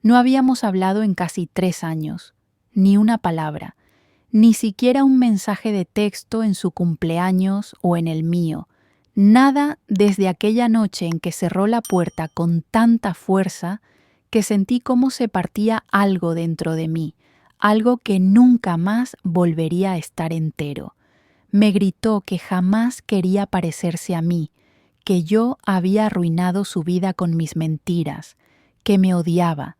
No habíamos hablado en casi 3 años, ni una palabra, ni siquiera un mensaje de texto en su cumpleaños o en el mío. Nada desde aquella noche en que cerró la puerta con tanta fuerza que sentí cómo se partía algo dentro de mí, algo que nunca más volvería a estar entero. Me gritó que jamás quería parecerse a mí, que yo había arruinado su vida con mis mentiras, que me odiaba.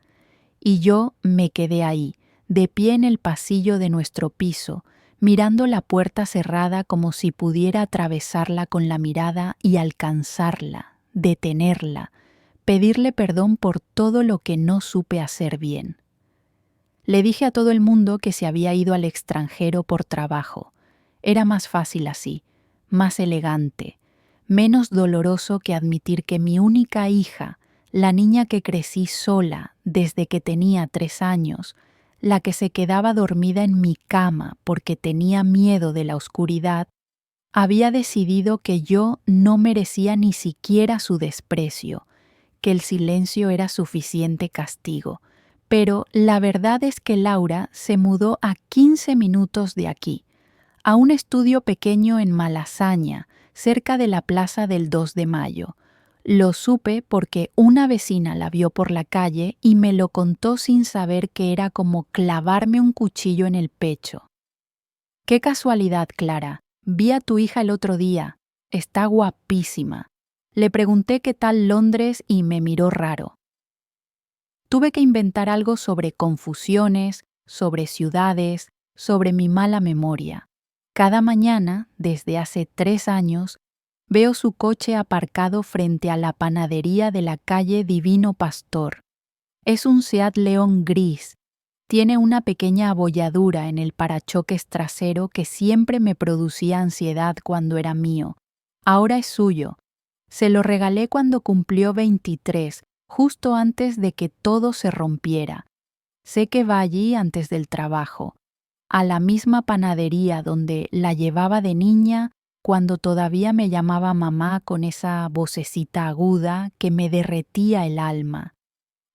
Y yo me quedé ahí, de pie en el pasillo de nuestro piso, mirando la puerta cerrada como si pudiera atravesarla con la mirada y alcanzarla, detenerla, pedirle perdón por todo lo que no supe hacer bien. Le dije a todo el mundo que se había ido al extranjero por trabajo. Era más fácil así, más elegante, menos doloroso que admitir que mi única hija, la niña que crecí sola desde que tenía 3 años, la que se quedaba dormida en mi cama porque tenía miedo de la oscuridad, había decidido que yo no merecía ni siquiera su desprecio, que el silencio era suficiente castigo. Pero la verdad es que Laura se mudó a 15 minutos de aquí, a un estudio pequeño en Malasaña, cerca de la plaza del 2 de Mayo. Lo supe porque una vecina la vio por la calle y me lo contó sin saber que era como clavarme un cuchillo en el pecho. Qué casualidad, Clara. Vi a tu hija el otro día. Está guapísima. Le pregunté qué tal Londres y me miró raro. Tuve que inventar algo sobre confusiones, sobre ciudades, sobre mi mala memoria. Cada mañana, desde hace 3 años, veo su coche aparcado frente a la panadería de la calle Divino Pastor. Es un Seat León gris. Tiene una pequeña abolladura en el parachoques trasero que siempre me producía ansiedad cuando era mío. Ahora es suyo. Se lo regalé cuando cumplió 23, justo antes de que todo se rompiera. Sé que va allí antes del trabajo, a la misma panadería donde la llevaba de niña cuando todavía me llamaba mamá con esa vocecita aguda que me derretía el alma.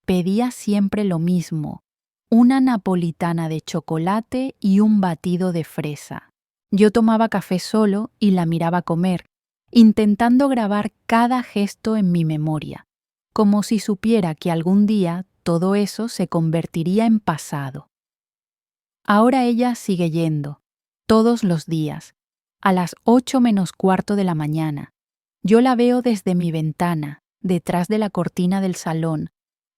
Pedía siempre lo mismo, una napolitana de chocolate y un batido de fresa. Yo tomaba café solo y la miraba comer, intentando grabar cada gesto en mi memoria, como si supiera que algún día todo eso se convertiría en pasado. Ahora ella sigue yendo, todos los días, a las 8 menos cuarto de la mañana. Yo la veo desde mi ventana, detrás de la cortina del salón,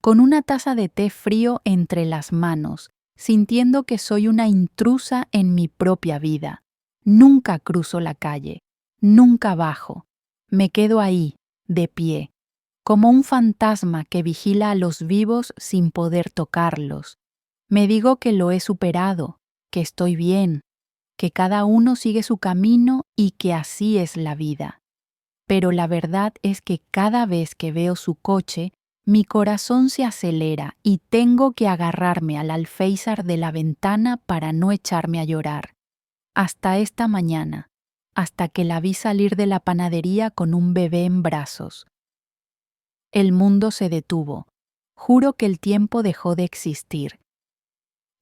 con una taza de té frío entre las manos, sintiendo que soy una intrusa en mi propia vida. Nunca cruzo la calle, nunca bajo. Me quedo ahí, de pie, como un fantasma que vigila a los vivos sin poder tocarlos. Me digo que lo he superado, que estoy bien, que cada uno sigue su camino y que así es la vida. Pero la verdad es que cada vez que veo su coche, mi corazón se acelera y tengo que agarrarme al alféizar de la ventana para no echarme a llorar. Hasta esta mañana, hasta que la vi salir de la panadería con un bebé en brazos. El mundo se detuvo. Juro que el tiempo dejó de existir.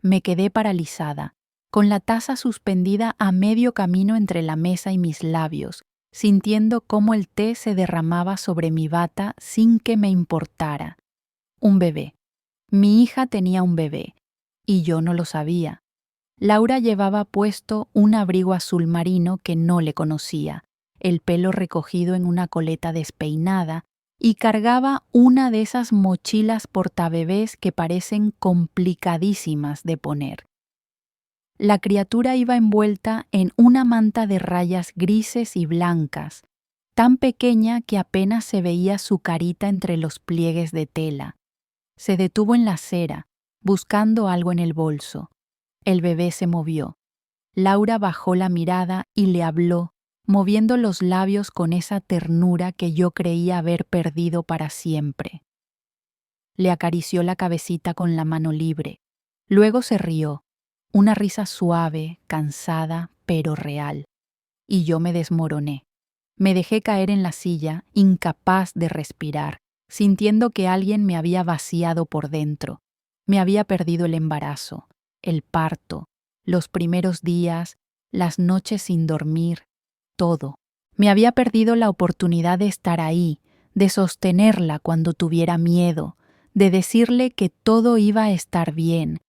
Me quedé paralizada, con la taza suspendida a medio camino entre la mesa y mis labios, sintiendo cómo el té se derramaba sobre mi bata sin que me importara. Un bebé. Mi hija tenía un bebé, y yo no lo sabía. Laura llevaba puesto un abrigo azul marino que no le conocía, el pelo recogido en una coleta despeinada, y cargaba una de esas mochilas portabebés que parecen complicadísimas de poner. La criatura iba envuelta en una manta de rayas grises y blancas, tan pequeña que apenas se veía su carita entre los pliegues de tela. Se detuvo en la acera, buscando algo en el bolso. El bebé se movió. Laura bajó la mirada y le habló, moviendo los labios con esa ternura que yo creía haber perdido para siempre. Le acarició la cabecita con la mano libre. Luego se rió, una risa suave, cansada, pero real. Y yo me desmoroné. Me dejé caer en la silla, incapaz de respirar, sintiendo que alguien me había vaciado por dentro. Me había perdido el embarazo, el parto, los primeros días, las noches sin dormir, todo. Me había perdido la oportunidad de estar ahí, de sostenerla cuando tuviera miedo, de decirle que todo iba a estar bien,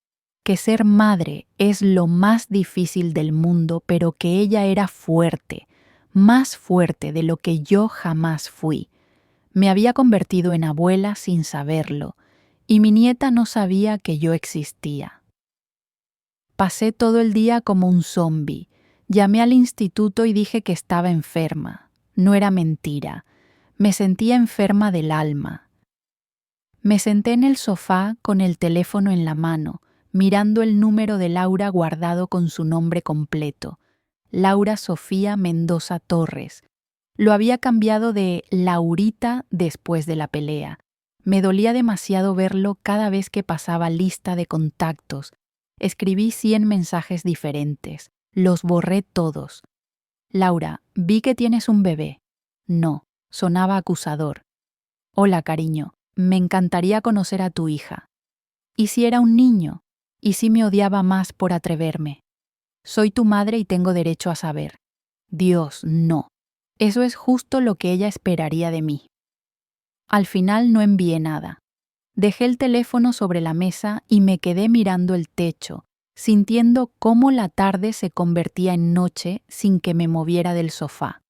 que ser madre es lo más difícil del mundo, pero que ella era fuerte, más fuerte de lo que yo jamás fui. Me había convertido en abuela sin saberlo, y mi nieta no sabía que yo existía. Pasé todo el día como un zombi. Llamé al instituto y dije que estaba enferma. No era mentira. Me sentía enferma del alma. Me senté en el sofá con el teléfono en la mano, mirando el número de Laura guardado con su nombre completo. Laura Sofía Mendoza Torres. Lo había cambiado de Laurita después de la pelea. Me dolía demasiado verlo cada vez que pasaba lista de contactos. Escribí 100 mensajes diferentes. Los borré todos. Laura, vi que tienes un bebé. No, sonaba acusador. Hola, cariño, me encantaría conocer a tu hija. ¿Y si era un niño? ¿Y si me odiaba más por atreverme? Soy tu madre y tengo derecho a saber. Dios, no. Eso es justo lo que ella esperaría de mí. Al final no envié nada. Dejé el teléfono sobre la mesa y me quedé mirando el techo, sintiendo cómo la tarde se convertía en noche sin que me moviera del sofá.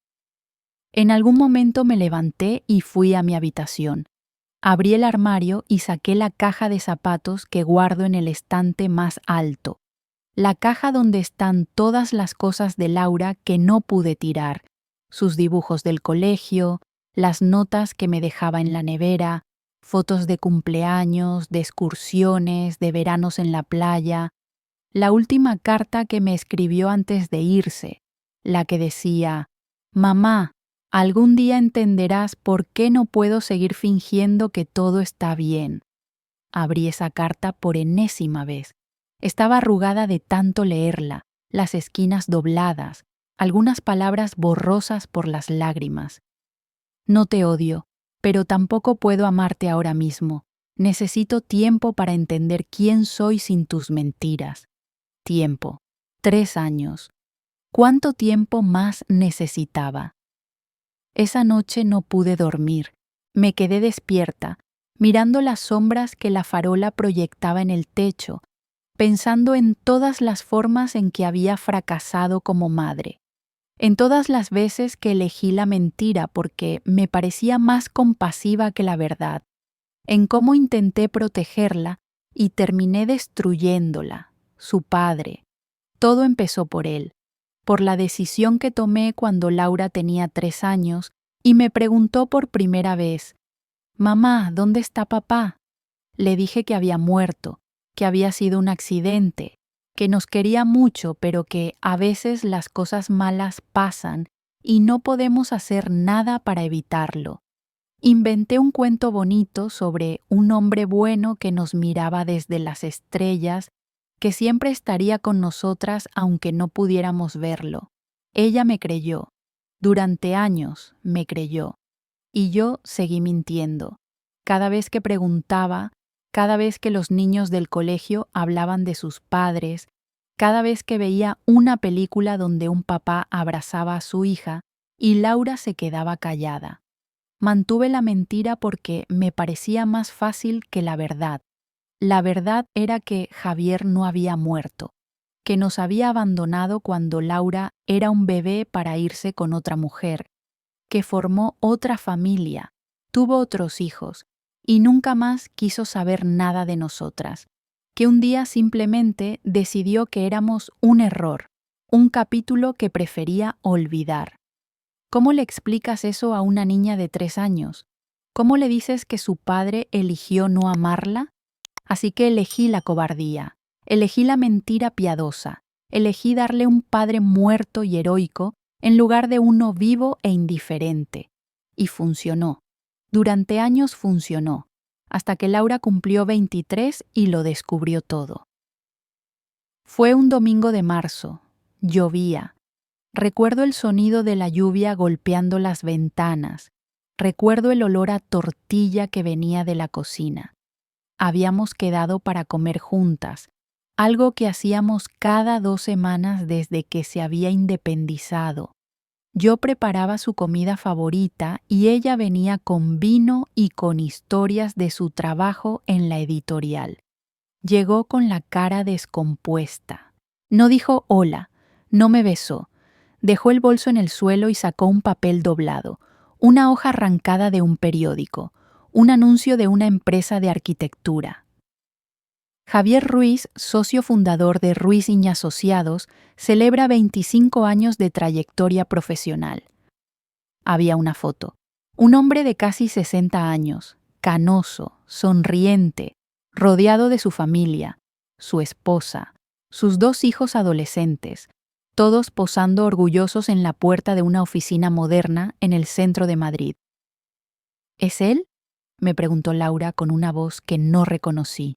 En algún momento me levanté y fui a mi habitación. Abrí el armario y saqué la caja de zapatos que guardo en el estante más alto. La caja donde están todas las cosas de Laura que no pude tirar, sus dibujos del colegio, las notas que me dejaba en la nevera, fotos de cumpleaños, de excursiones, de veranos en la playa, la última carta que me escribió antes de irse, la que decía: «Mamá, algún día entenderás por qué no puedo seguir fingiendo que todo está bien». Abrí esa carta por enésima vez. Estaba arrugada de tanto leerla, las esquinas dobladas, algunas palabras borrosas por las lágrimas. No te odio, pero tampoco puedo amarte ahora mismo. Necesito tiempo para entender quién soy sin tus mentiras. Tiempo. 3 años. ¿Cuánto tiempo más necesitaba? Esa noche no pude dormir. Me quedé despierta, mirando las sombras que la farola proyectaba en el techo, pensando en todas las formas en que había fracasado como madre, en todas las veces que elegí la mentira porque me parecía más compasiva que la verdad, en cómo intenté protegerla y terminé destruyéndola, su padre. Todo empezó por él, por la decisión que tomé cuando Laura tenía 3 años y me preguntó por primera vez: «Mamá, ¿dónde está papá?». Le dije que había muerto, que había sido un accidente, que nos quería mucho, pero que a veces las cosas malas pasan y no podemos hacer nada para evitarlo. Inventé un cuento bonito sobre un hombre bueno que nos miraba desde las estrellas, que siempre estaría con nosotras aunque no pudiéramos verlo. Ella me creyó. Durante años me creyó. Y yo seguí mintiendo. Cada vez que preguntaba, cada vez que los niños del colegio hablaban de sus padres, cada vez que veía una película donde un papá abrazaba a su hija y Laura se quedaba callada. Mantuve la mentira porque me parecía más fácil que la verdad. La verdad era que Javier no había muerto, que nos había abandonado cuando Laura era un bebé para irse con otra mujer, que formó otra familia, tuvo otros hijos y nunca más quiso saber nada de nosotras, que un día simplemente decidió que éramos un error, un capítulo que prefería olvidar. ¿Cómo le explicas eso a una niña de 3 años? ¿Cómo le dices que su padre eligió no amarla? Así que elegí la cobardía, elegí la mentira piadosa, elegí darle un padre muerto y heroico en lugar de uno vivo e indiferente. Y funcionó. Durante años funcionó, hasta que Laura cumplió 23 y lo descubrió todo. Fue un domingo de marzo. Llovía. Recuerdo el sonido de la lluvia golpeando las ventanas. Recuerdo el olor a tortilla que venía de la cocina. Habíamos quedado para comer juntas, algo que hacíamos cada 2 semanas desde que se había independizado. Yo preparaba su comida favorita y ella venía con vino y con historias de su trabajo en la editorial. Llegó con la cara descompuesta. No dijo hola, no me besó. Dejó el bolso en el suelo y sacó un papel doblado, una hoja arrancada de un periódico, un anuncio de una empresa de arquitectura. Javier Ruiz, socio fundador de Ruiz y Asociados, celebra 25 años de trayectoria profesional. Había una foto. Un hombre de casi 60 años, canoso, sonriente, rodeado de su familia, su esposa, sus 2 hijos adolescentes, todos posando orgullosos en la puerta de una oficina moderna en el centro de Madrid. ¿Es él?, me preguntó Laura con una voz que no reconocí.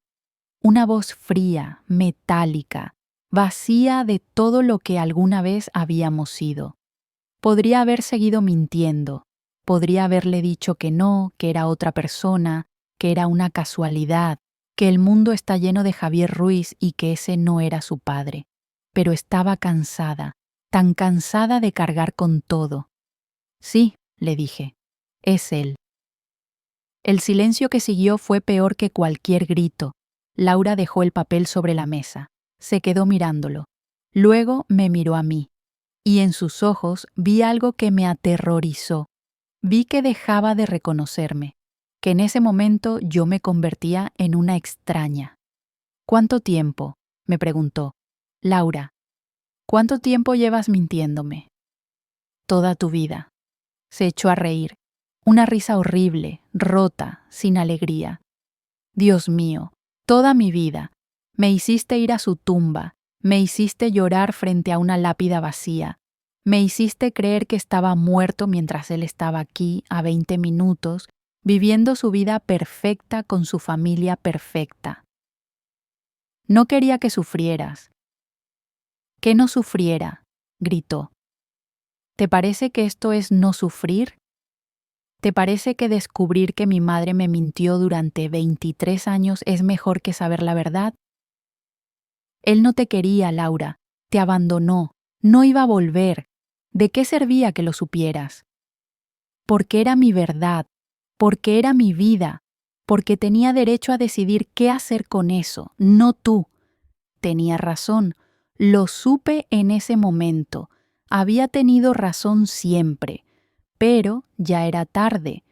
Una voz fría, metálica, vacía de todo lo que alguna vez habíamos sido. Podría haber seguido mintiendo, podría haberle dicho que no, que era otra persona, que era una casualidad, que el mundo está lleno de Javier Ruiz y que ese no era su padre. Pero estaba cansada, tan cansada de cargar con todo. Sí, le dije, es él. El silencio que siguió fue peor que cualquier grito. Laura dejó el papel sobre la mesa. Se quedó mirándolo. Luego me miró a mí. Y en sus ojos vi algo que me aterrorizó. Vi que dejaba de reconocerme, que en ese momento yo me convertía en una extraña. ¿Cuánto tiempo?, me preguntó. Laura, ¿cuánto tiempo llevas mintiéndome? Toda tu vida. Se echó a reír. Una risa horrible, rota, sin alegría. Dios mío, toda mi vida. Me hiciste ir a su tumba, me hiciste llorar frente a una lápida vacía, me hiciste creer que estaba muerto mientras él estaba aquí a 20 minutos, viviendo su vida perfecta con su familia perfecta. No quería que sufrieras. ¿Que no sufriera?, gritó. ¿Te parece que esto es no sufrir? ¿Te parece que descubrir que mi madre me mintió durante 23 años es mejor que saber la verdad? Él no te quería, Laura, te abandonó, no iba a volver. ¿De qué servía que lo supieras? Porque era mi verdad, porque era mi vida, porque tenía derecho a decidir qué hacer con eso, no tú. Tenía razón, lo supe en ese momento, había tenido razón siempre, pero ya era tarde.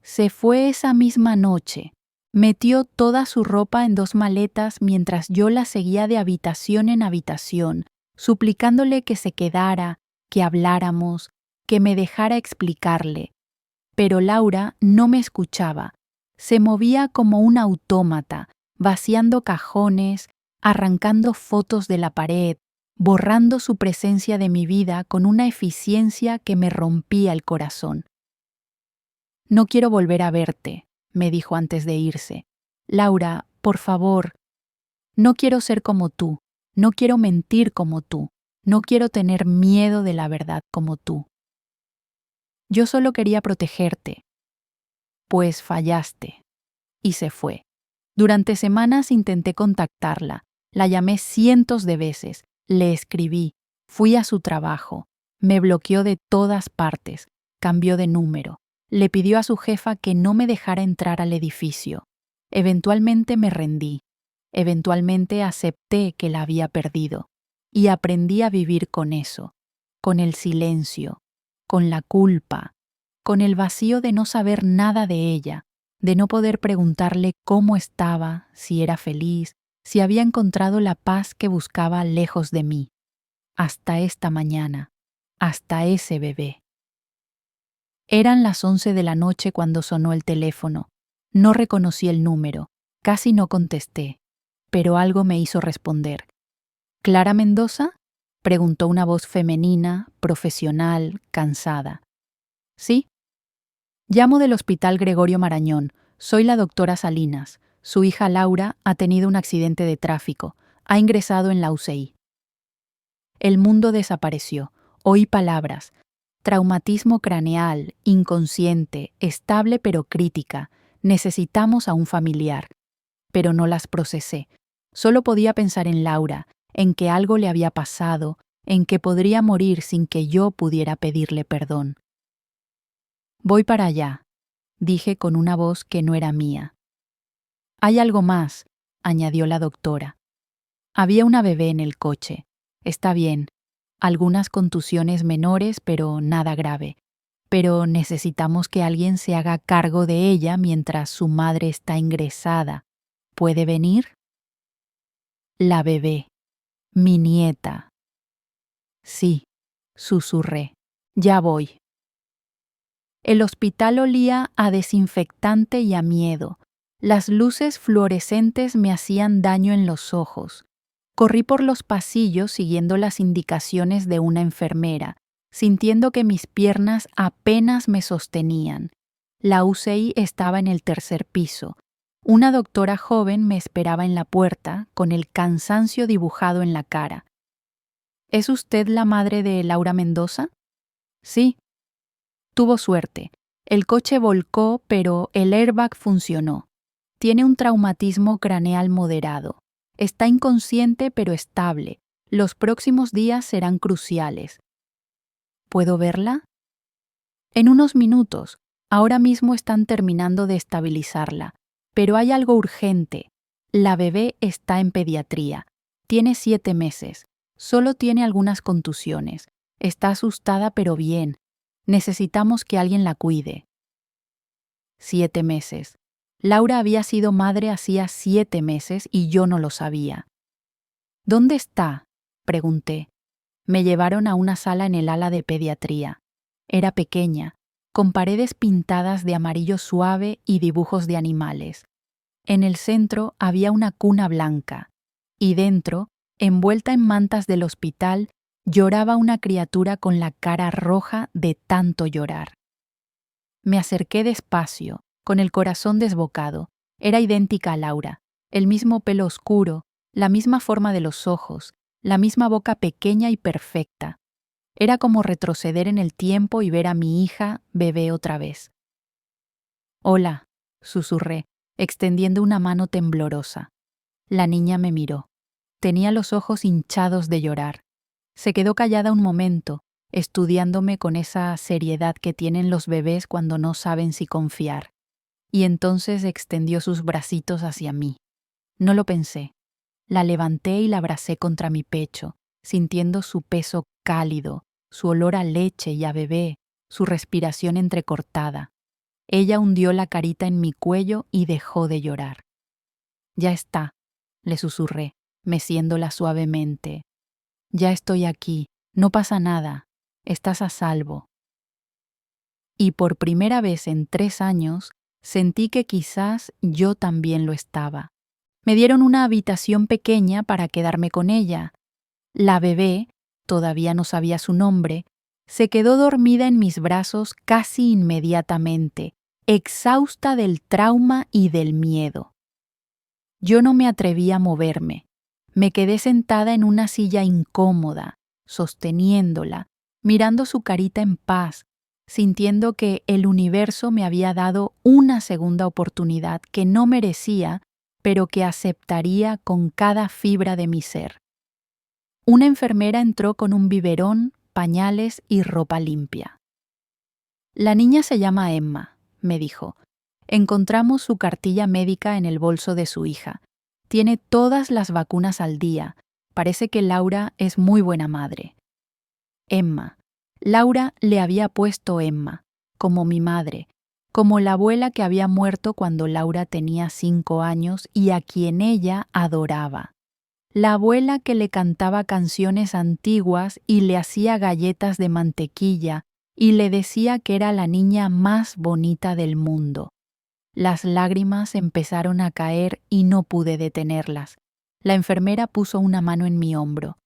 Se fue esa misma noche. Metió toda su ropa en 2 maletas mientras yo la seguía de habitación en habitación, suplicándole que se quedara, que habláramos, que me dejara explicarle. Pero Laura no me escuchaba. Se movía como un autómata, vaciando cajones, arrancando fotos de la pared, borrando su presencia de mi vida con una eficiencia que me rompía el corazón. No quiero volver a verte, me dijo antes de irse. Laura, por favor. No quiero ser como tú, no quiero mentir como tú, no quiero tener miedo de la verdad como tú. Yo solo quería protegerte. Pues fallaste. Y se fue. Durante semanas intenté contactarla, la llamé cientos de veces, le escribí, fui a su trabajo, me bloqueó de todas partes, cambió de número. Le pidió a su jefa que no me dejara entrar al edificio. Eventualmente me rendí. Eventualmente acepté que la había perdido. Y aprendí a vivir con eso, con el silencio, con la culpa, con el vacío de no saber nada de ella, de no poder preguntarle cómo estaba, si era feliz, si había encontrado la paz que buscaba lejos de mí. Hasta esta mañana, hasta ese bebé. Eran las 11 de la noche cuando sonó el teléfono. No reconocí el número, casi no contesté, pero algo me hizo responder. ¿Clara Mendoza?, preguntó una voz femenina, profesional, cansada. ¿Sí? Llamo del Hospital Gregorio Marañón. Soy la doctora Salinas. Su hija Laura ha tenido un accidente de tráfico. Ha ingresado en la UCI. El mundo desapareció. Oí palabras. Traumatismo craneal, inconsciente, estable pero crítica. Necesitamos a un familiar. pero no las procesé. Solo podía pensar en Laura, en que algo le había pasado, en que podría morir sin que yo pudiera pedirle perdón. Voy para allá, dije con una voz que no era mía. Hay algo más, añadió la doctora. Había una bebé en el coche. Está bien. Algunas contusiones menores, pero nada grave. Pero necesitamos que alguien se haga cargo de ella mientras su madre está ingresada. ¿Puede venir? La bebé. Mi nieta. Sí, susurré. Ya voy. El hospital olía a desinfectante y a miedo. Las luces fluorescentes me hacían daño en los ojos. Corrí por los pasillos siguiendo las indicaciones de una enfermera, sintiendo que mis piernas apenas me sostenían. La UCI estaba en el tercer piso. Una doctora joven me esperaba en la puerta, con el cansancio dibujado en la cara. ¿Es usted la madre de Laura Mendoza? Sí. Tuvo suerte. El coche volcó, pero el airbag funcionó. Tiene un traumatismo craneal moderado. Está inconsciente pero estable. Los próximos días serán cruciales. ¿Puedo verla? En unos minutos. Ahora mismo están terminando de estabilizarla. Pero hay algo urgente. La bebé está en pediatría. Tiene 7 meses. Solo tiene algunas contusiones. Está asustada pero bien. Necesitamos que alguien la cuide. 7 meses. Laura había sido madre hacía 7 meses y yo no lo sabía. ¿Dónde está?, pregunté. Me llevaron a una sala en el ala de pediatría. Era pequeña, con paredes pintadas de amarillo suave y dibujos de animales. En el centro había una cuna blanca, y dentro, envuelta en mantas del hospital, lloraba una criatura con la cara roja de tanto llorar. Me acerqué despacio, con el corazón desbocado. Era idéntica a Laura, el mismo pelo oscuro, la misma forma de los ojos, la misma boca pequeña y perfecta. Era como retroceder en el tiempo y ver a mi hija bebé otra vez. Hola, susurré, extendiendo una mano temblorosa. La niña me miró. Tenía los ojos hinchados de llorar. Se quedó callada un momento, estudiándome con esa seriedad que tienen los bebés cuando no saben si confiar. Y entonces extendió sus bracitos hacia mí. No lo pensé. La levanté y la abracé contra mi pecho, sintiendo su peso cálido, su olor a leche y a bebé, su respiración entrecortada. Ella hundió la carita en mi cuello y dejó de llorar. Ya está, le susurré, meciéndola suavemente. Ya estoy aquí, no pasa nada, estás a salvo. Y por primera vez en 3 años, sentí que quizás yo también lo estaba. Me dieron una habitación pequeña para quedarme con ella. La bebé, todavía no sabía su nombre, se quedó dormida en mis brazos casi inmediatamente, exhausta del trauma y del miedo. Yo no me atreví a moverme. Me quedé sentada en una silla incómoda, sosteniéndola, mirando su carita en paz, sintiendo que el universo me había dado una segunda oportunidad que no merecía, pero que aceptaría con cada fibra de mi ser. Una enfermera entró con un biberón, pañales y ropa limpia. La niña se llama Emma, me dijo. Encontramos su cartilla médica en el bolso de su hija. Tiene todas las vacunas al día. Parece que Laura es muy buena madre. Emma. Laura le había puesto Emma, como mi madre, como la abuela que había muerto cuando Laura tenía 5 años y a quien ella adoraba. La abuela que le cantaba canciones antiguas y le hacía galletas de mantequilla y le decía que era la niña más bonita del mundo. Las lágrimas empezaron a caer y no pude detenerlas. La enfermera puso una mano en mi hombro.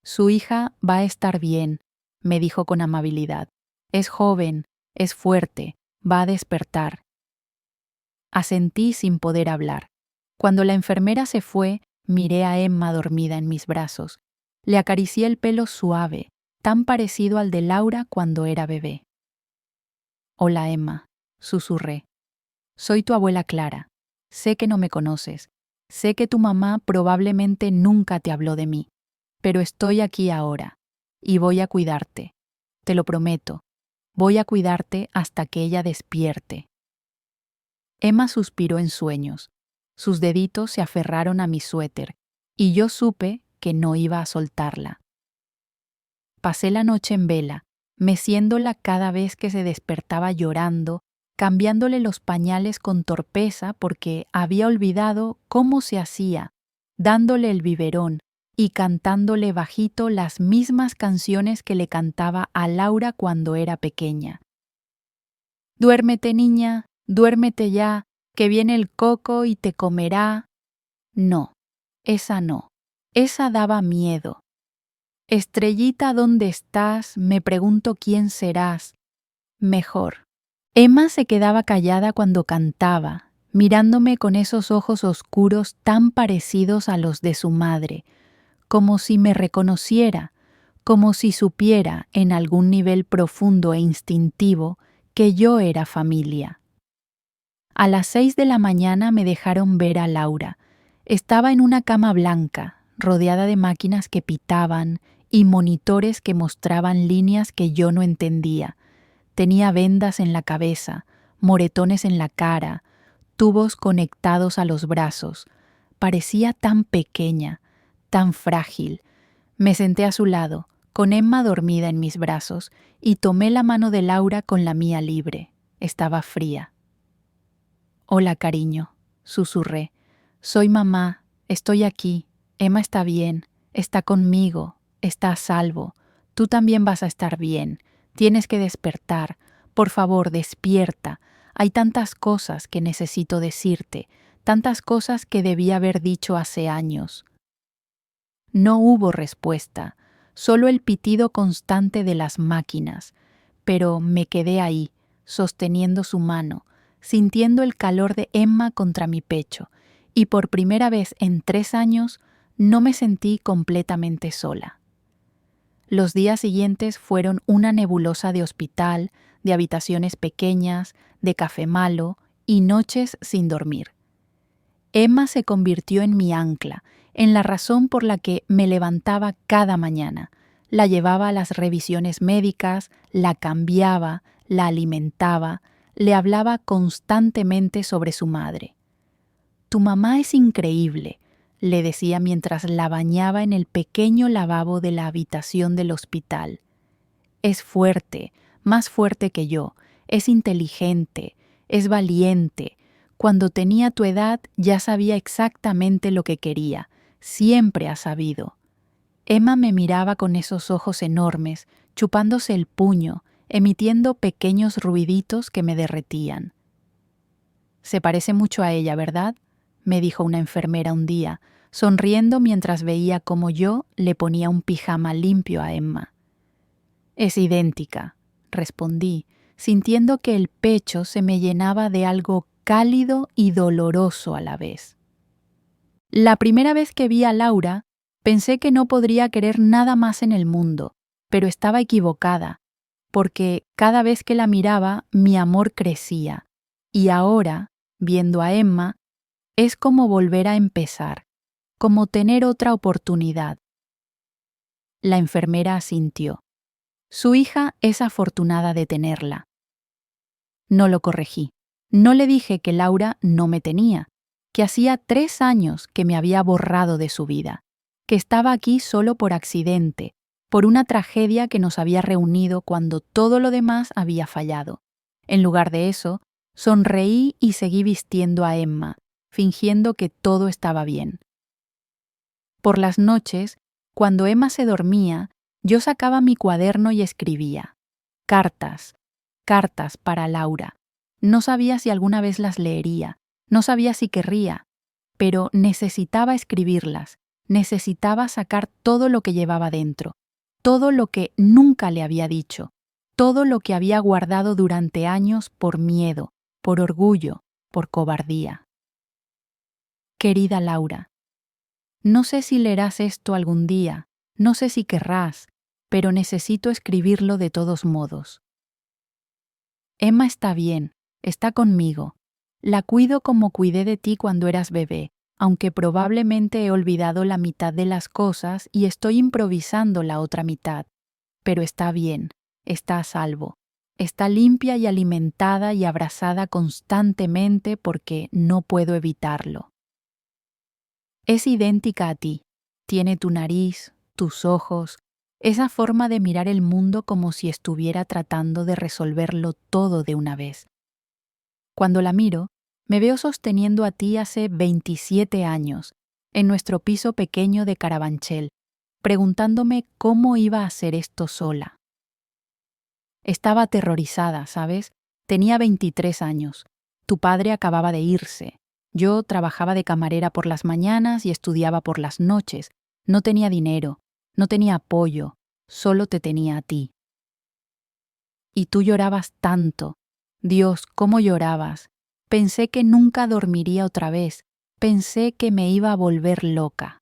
Su hija va a estar bien, me dijo con amabilidad. Es joven, es fuerte, va a despertar. Asentí sin poder hablar. Cuando la enfermera se fue, miré a Emma dormida en mis brazos. Le acaricié el pelo suave, tan parecido al de Laura cuando era bebé. Hola, Emma, susurré. Soy tu abuela Clara. Sé que no me conoces, Sé que tu mamá probablemente nunca te habló de mí, pero estoy aquí ahora y voy a cuidarte. Te lo prometo. Voy a cuidarte hasta que ella despierte. Emma suspiró en sueños. Sus deditos se aferraron a mi suéter y yo supe que no iba a soltarla. Pasé la noche en vela, meciéndola cada vez que se despertaba llorando, cambiándole los pañales con torpeza porque había olvidado cómo se hacía, dándole el biberón y cantándole bajito las mismas canciones que le cantaba a Laura cuando era pequeña. Duérmete, niña, duérmete ya, que viene el coco y te comerá. No, esa no, esa daba miedo. Estrellita, ¿dónde estás? Me pregunto quién serás. Mejor. Emma se quedaba callada cuando cantaba, mirándome con esos ojos oscuros tan parecidos a los de su madre, como si me reconociera, como si supiera en algún nivel profundo e instintivo que yo era familia. A las 6 de la mañana me dejaron ver a Laura. Estaba en una cama blanca, rodeada de máquinas que pitaban y monitores que mostraban líneas que yo no entendía. Tenía vendas en la cabeza, moretones en la cara, tubos conectados a los brazos. Parecía tan pequeña, tan frágil. Me senté a su lado, con Emma dormida en mis brazos, y tomé la mano de Laura con la mía libre. Estaba fría. Hola, cariño, susurré. Soy mamá, estoy aquí. Emma está bien, está conmigo, está a salvo. Tú también vas a estar bien. Tienes que despertar. Por favor, despierta. Hay tantas cosas que necesito decirte, tantas cosas que debí haber dicho hace años. No hubo respuesta, solo el pitido constante de las máquinas, pero me quedé ahí, sosteniendo su mano, sintiendo el calor de Emma contra mi pecho, y por primera vez en 3 años no me sentí completamente sola. Los días siguientes fueron una nebulosa de hospital, de habitaciones pequeñas, de café malo y noches sin dormir. Emma se convirtió en mi ancla, en la razón por la que me levantaba cada mañana. La llevaba a las revisiones médicas, la cambiaba, la alimentaba, le hablaba constantemente sobre su madre. Tu mamá es increíble, le decía mientras la bañaba en el pequeño lavabo de la habitación del hospital. Es fuerte, más fuerte que yo, es inteligente, es valiente. Cuando tenía tu edad ya sabía exactamente lo que quería, siempre ha sabido. Emma me miraba con esos ojos enormes, chupándose el puño, emitiendo pequeños ruiditos que me derretían. Se parece mucho a ella, ¿verdad?, me dijo una enfermera un día, sonriendo mientras veía cómo yo le ponía un pijama limpio a Emma. Es idéntica, respondí, sintiendo que el pecho se me llenaba de algo cálido y doloroso a la vez. La primera vez que vi a Laura, pensé que no podría querer nada más en el mundo, pero estaba equivocada, porque cada vez que la miraba mi amor crecía, y ahora, viendo a Emma, es como volver a empezar, como tener otra oportunidad. La enfermera asintió. Su hija es afortunada de tenerla. No lo corregí. No le dije que Laura no me tenía, que hacía 3 años que me había borrado de su vida, que estaba aquí solo por accidente, por una tragedia que nos había reunido cuando todo lo demás había fallado. En lugar de eso, sonreí y seguí vistiendo a Emma, fingiendo que todo estaba bien. Por las noches, cuando Emma se dormía, yo sacaba mi cuaderno y escribía. Cartas, cartas para Laura. No sabía si alguna vez las leería, no sabía si querría, pero necesitaba escribirlas, necesitaba sacar todo lo que llevaba dentro, todo lo que nunca le había dicho, todo lo que había guardado durante años por miedo, por orgullo, por cobardía. Querida Laura, no sé si leerás esto algún día, no sé si querrás, pero necesito escribirlo de todos modos. Emma está bien, está conmigo. La cuido como cuidé de ti cuando eras bebé, aunque probablemente he olvidado la mitad de las cosas y estoy improvisando la otra mitad. Pero está bien, está a salvo. Está limpia y alimentada y abrazada constantemente porque no puedo evitarlo. Es idéntica a ti. Tiene tu nariz, tus ojos, esa forma de mirar el mundo como si estuviera tratando de resolverlo todo de una vez. Cuando la miro, me veo sosteniendo a ti hace 27 años, en nuestro piso pequeño de Carabanchel, preguntándome cómo iba a hacer esto sola. Estaba aterrorizada, ¿sabes? Tenía 23 años. Tu padre acababa de irse. Yo trabajaba de camarera por las mañanas y estudiaba por las noches. No tenía dinero, no tenía apoyo, solo te tenía a ti. Y tú llorabas tanto. Dios, cómo llorabas. Pensé que nunca dormiría otra vez. Pensé que me iba a volver loca.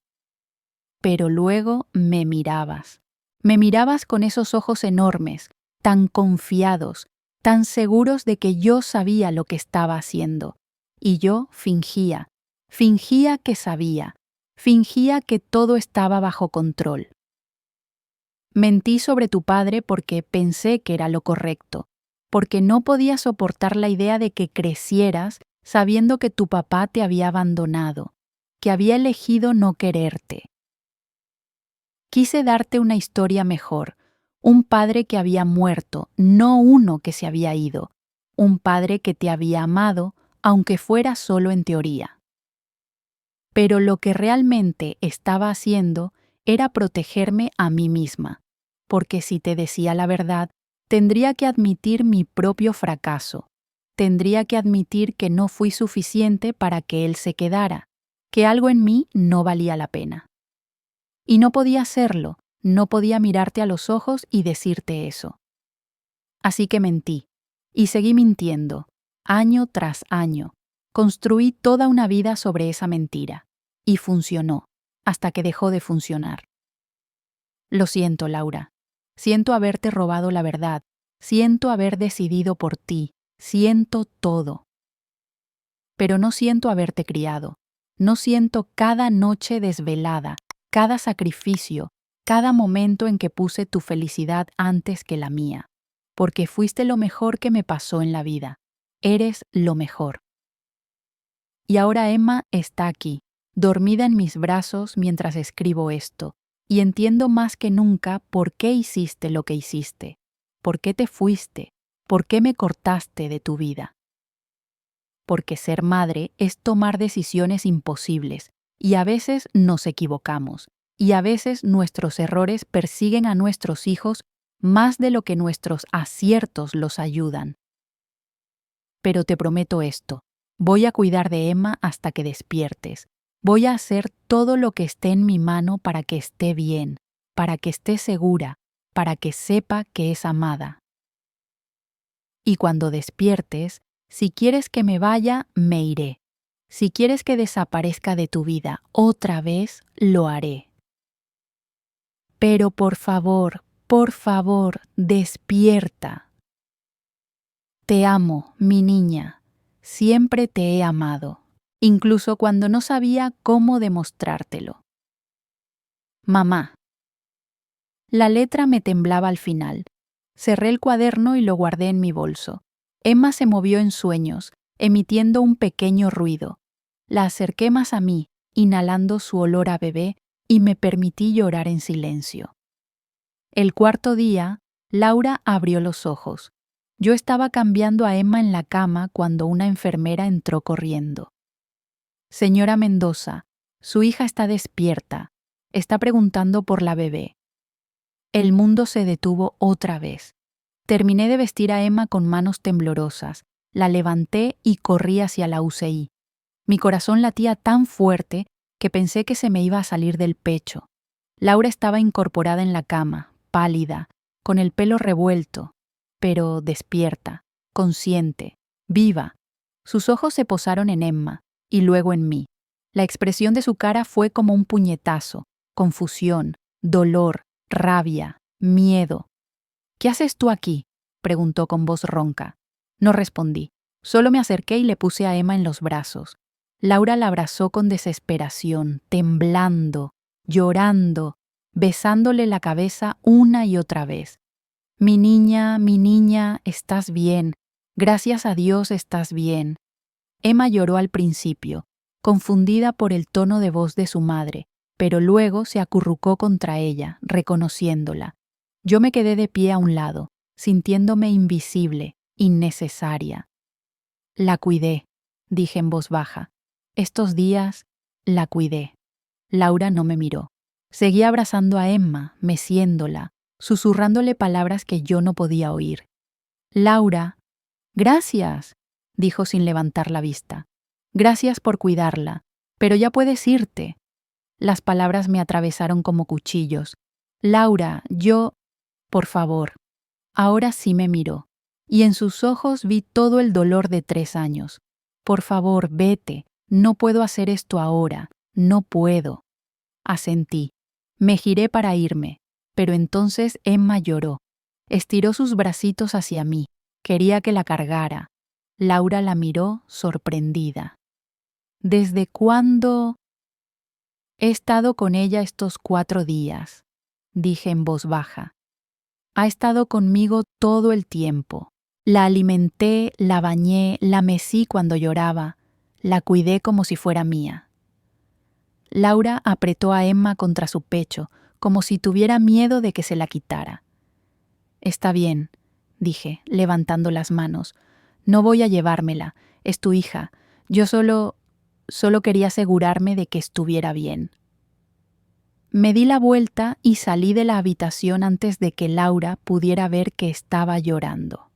Pero luego me mirabas. Me mirabas con esos ojos enormes, tan confiados, tan seguros de que yo sabía lo que estaba haciendo. Y yo fingía que sabía, fingía que todo estaba bajo control. Mentí sobre tu padre porque pensé que era lo correcto, porque no podía soportar la idea de que crecieras sabiendo que tu papá te había abandonado, que había elegido no quererte. Quise darte una historia mejor, un padre que había muerto, no uno que se había ido, un padre que te había amado, aunque fuera solo en teoría. Pero lo que realmente estaba haciendo era protegerme a mí misma, porque si te decía la verdad, tendría que admitir mi propio fracaso, tendría que admitir que no fui suficiente para que él se quedara, que algo en mí no valía la pena. Y no podía hacerlo, no podía mirarte a los ojos y decirte eso. Así que mentí, y seguí mintiendo, año tras año. Construí toda una vida sobre esa mentira, y funcionó, hasta que dejó de funcionar. Lo siento, Laura. Siento haberte robado la verdad, siento haber decidido por ti, siento todo. Pero no siento haberte criado, no siento cada noche desvelada, cada sacrificio, cada momento en que puse tu felicidad antes que la mía, porque fuiste lo mejor que me pasó en la vida. Eres lo mejor. Y ahora Emma está aquí, dormida en mis brazos mientras escribo esto, y entiendo más que nunca por qué hiciste lo que hiciste, por qué te fuiste, por qué me cortaste de tu vida. Porque ser madre es tomar decisiones imposibles, y a veces nos equivocamos, y a veces nuestros errores persiguen a nuestros hijos más de lo que nuestros aciertos los ayudan. Pero te prometo esto, voy a cuidar de Emma hasta que despiertes, voy a hacer todo lo que esté en mi mano para que esté bien, para que esté segura, para que sepa que es amada. Y cuando despiertes, si quieres que me vaya, me iré. Si quieres que desaparezca de tu vida otra vez, lo haré. Pero por favor, despierta. Te amo, mi niña. Siempre te he amado, incluso cuando no sabía cómo demostrártelo. Mamá. La letra me temblaba al final. Cerré el cuaderno y lo guardé en mi bolso. Emma se movió en sueños, emitiendo un pequeño ruido. La acerqué más a mí, inhalando su olor a bebé, y me permití llorar en silencio. El cuarto día, Laura abrió los ojos. Yo estaba cambiando a Emma en la cama cuando una enfermera entró corriendo. Señora Mendoza, su hija está despierta. Está preguntando por la bebé. El mundo se detuvo otra vez. Terminé de vestir a Emma con manos temblorosas, la levanté y corrí hacia la UCI. Mi corazón latía tan fuerte que pensé que se me iba a salir del pecho. Laura estaba incorporada en la cama, pálida, con el pelo revuelto, pero despierta, consciente, viva. Sus ojos se posaron en Emma y luego en mí. La expresión de su cara fue como un puñetazo, confusión, dolor, rabia, miedo. ¿Qué haces tú aquí?, preguntó con voz ronca. No respondí. Solo me acerqué y le puse a Emma en los brazos. Laura la abrazó con desesperación, temblando, llorando, besándole la cabeza una y otra vez. Mi niña, estás bien. Gracias a Dios estás bien. Emma lloró al principio, confundida por el tono de voz de su madre, pero luego se acurrucó contra ella, reconociéndola. Yo me quedé de pie a un lado, sintiéndome invisible, innecesaria. La cuidé, dije en voz baja. Estos días, la cuidé. Laura no me miró. Seguía abrazando a Emma, meciéndola, susurrándole palabras que yo no podía oír. Laura, gracias, dijo sin levantar la vista. Gracias por cuidarla, pero ya puedes irte. Las palabras me atravesaron como cuchillos. Laura, por favor. Ahora sí me miró, y en sus ojos vi todo el dolor de 3 años. Por favor, vete. No puedo hacer esto ahora. No puedo. Asentí. Me giré para irme, pero entonces Emma lloró. Estiró sus bracitos hacia mí. Quería que la cargara. Laura la miró, sorprendida. ¿Desde cuándo? He estado con ella estos 4 días, dije en voz baja. Ha estado conmigo todo el tiempo. La alimenté, la bañé, la mecí cuando lloraba, la cuidé como si fuera mía. Laura apretó a Emma contra su pecho, como si tuviera miedo de que se la quitara. Está bien, dije, levantando las manos. No voy a llevármela, es tu hija. Yo solo quería asegurarme de que estuviera bien. Me di la vuelta y salí de la habitación antes de que Laura pudiera ver que estaba llorando.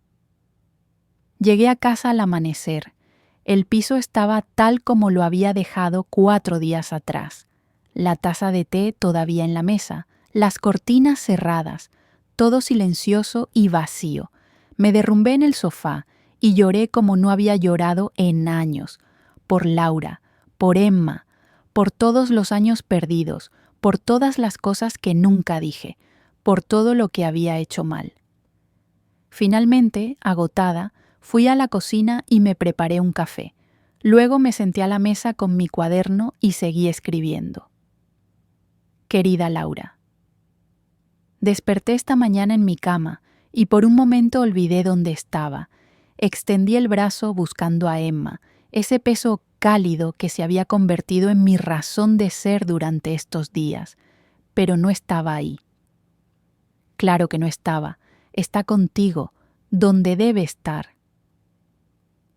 Llegué a casa al amanecer. El piso estaba tal como lo había dejado 4 días atrás. La taza de té todavía en la mesa, las cortinas cerradas, todo silencioso y vacío. Me derrumbé en el sofá y lloré como no había llorado en años, por Laura, por Emma, por todos los años perdidos, por todas las cosas que nunca dije, por todo lo que había hecho mal. Finalmente, agotada, fui a la cocina y me preparé un café. Luego me senté a la mesa con mi cuaderno y seguí escribiendo. Querida Laura. Desperté esta mañana en mi cama y por un momento olvidé dónde estaba. Extendí el brazo buscando a Emma, ese peso cálido que se había convertido en mi razón de ser durante estos días, pero no estaba ahí. Claro que no estaba. Está contigo, donde debe estar.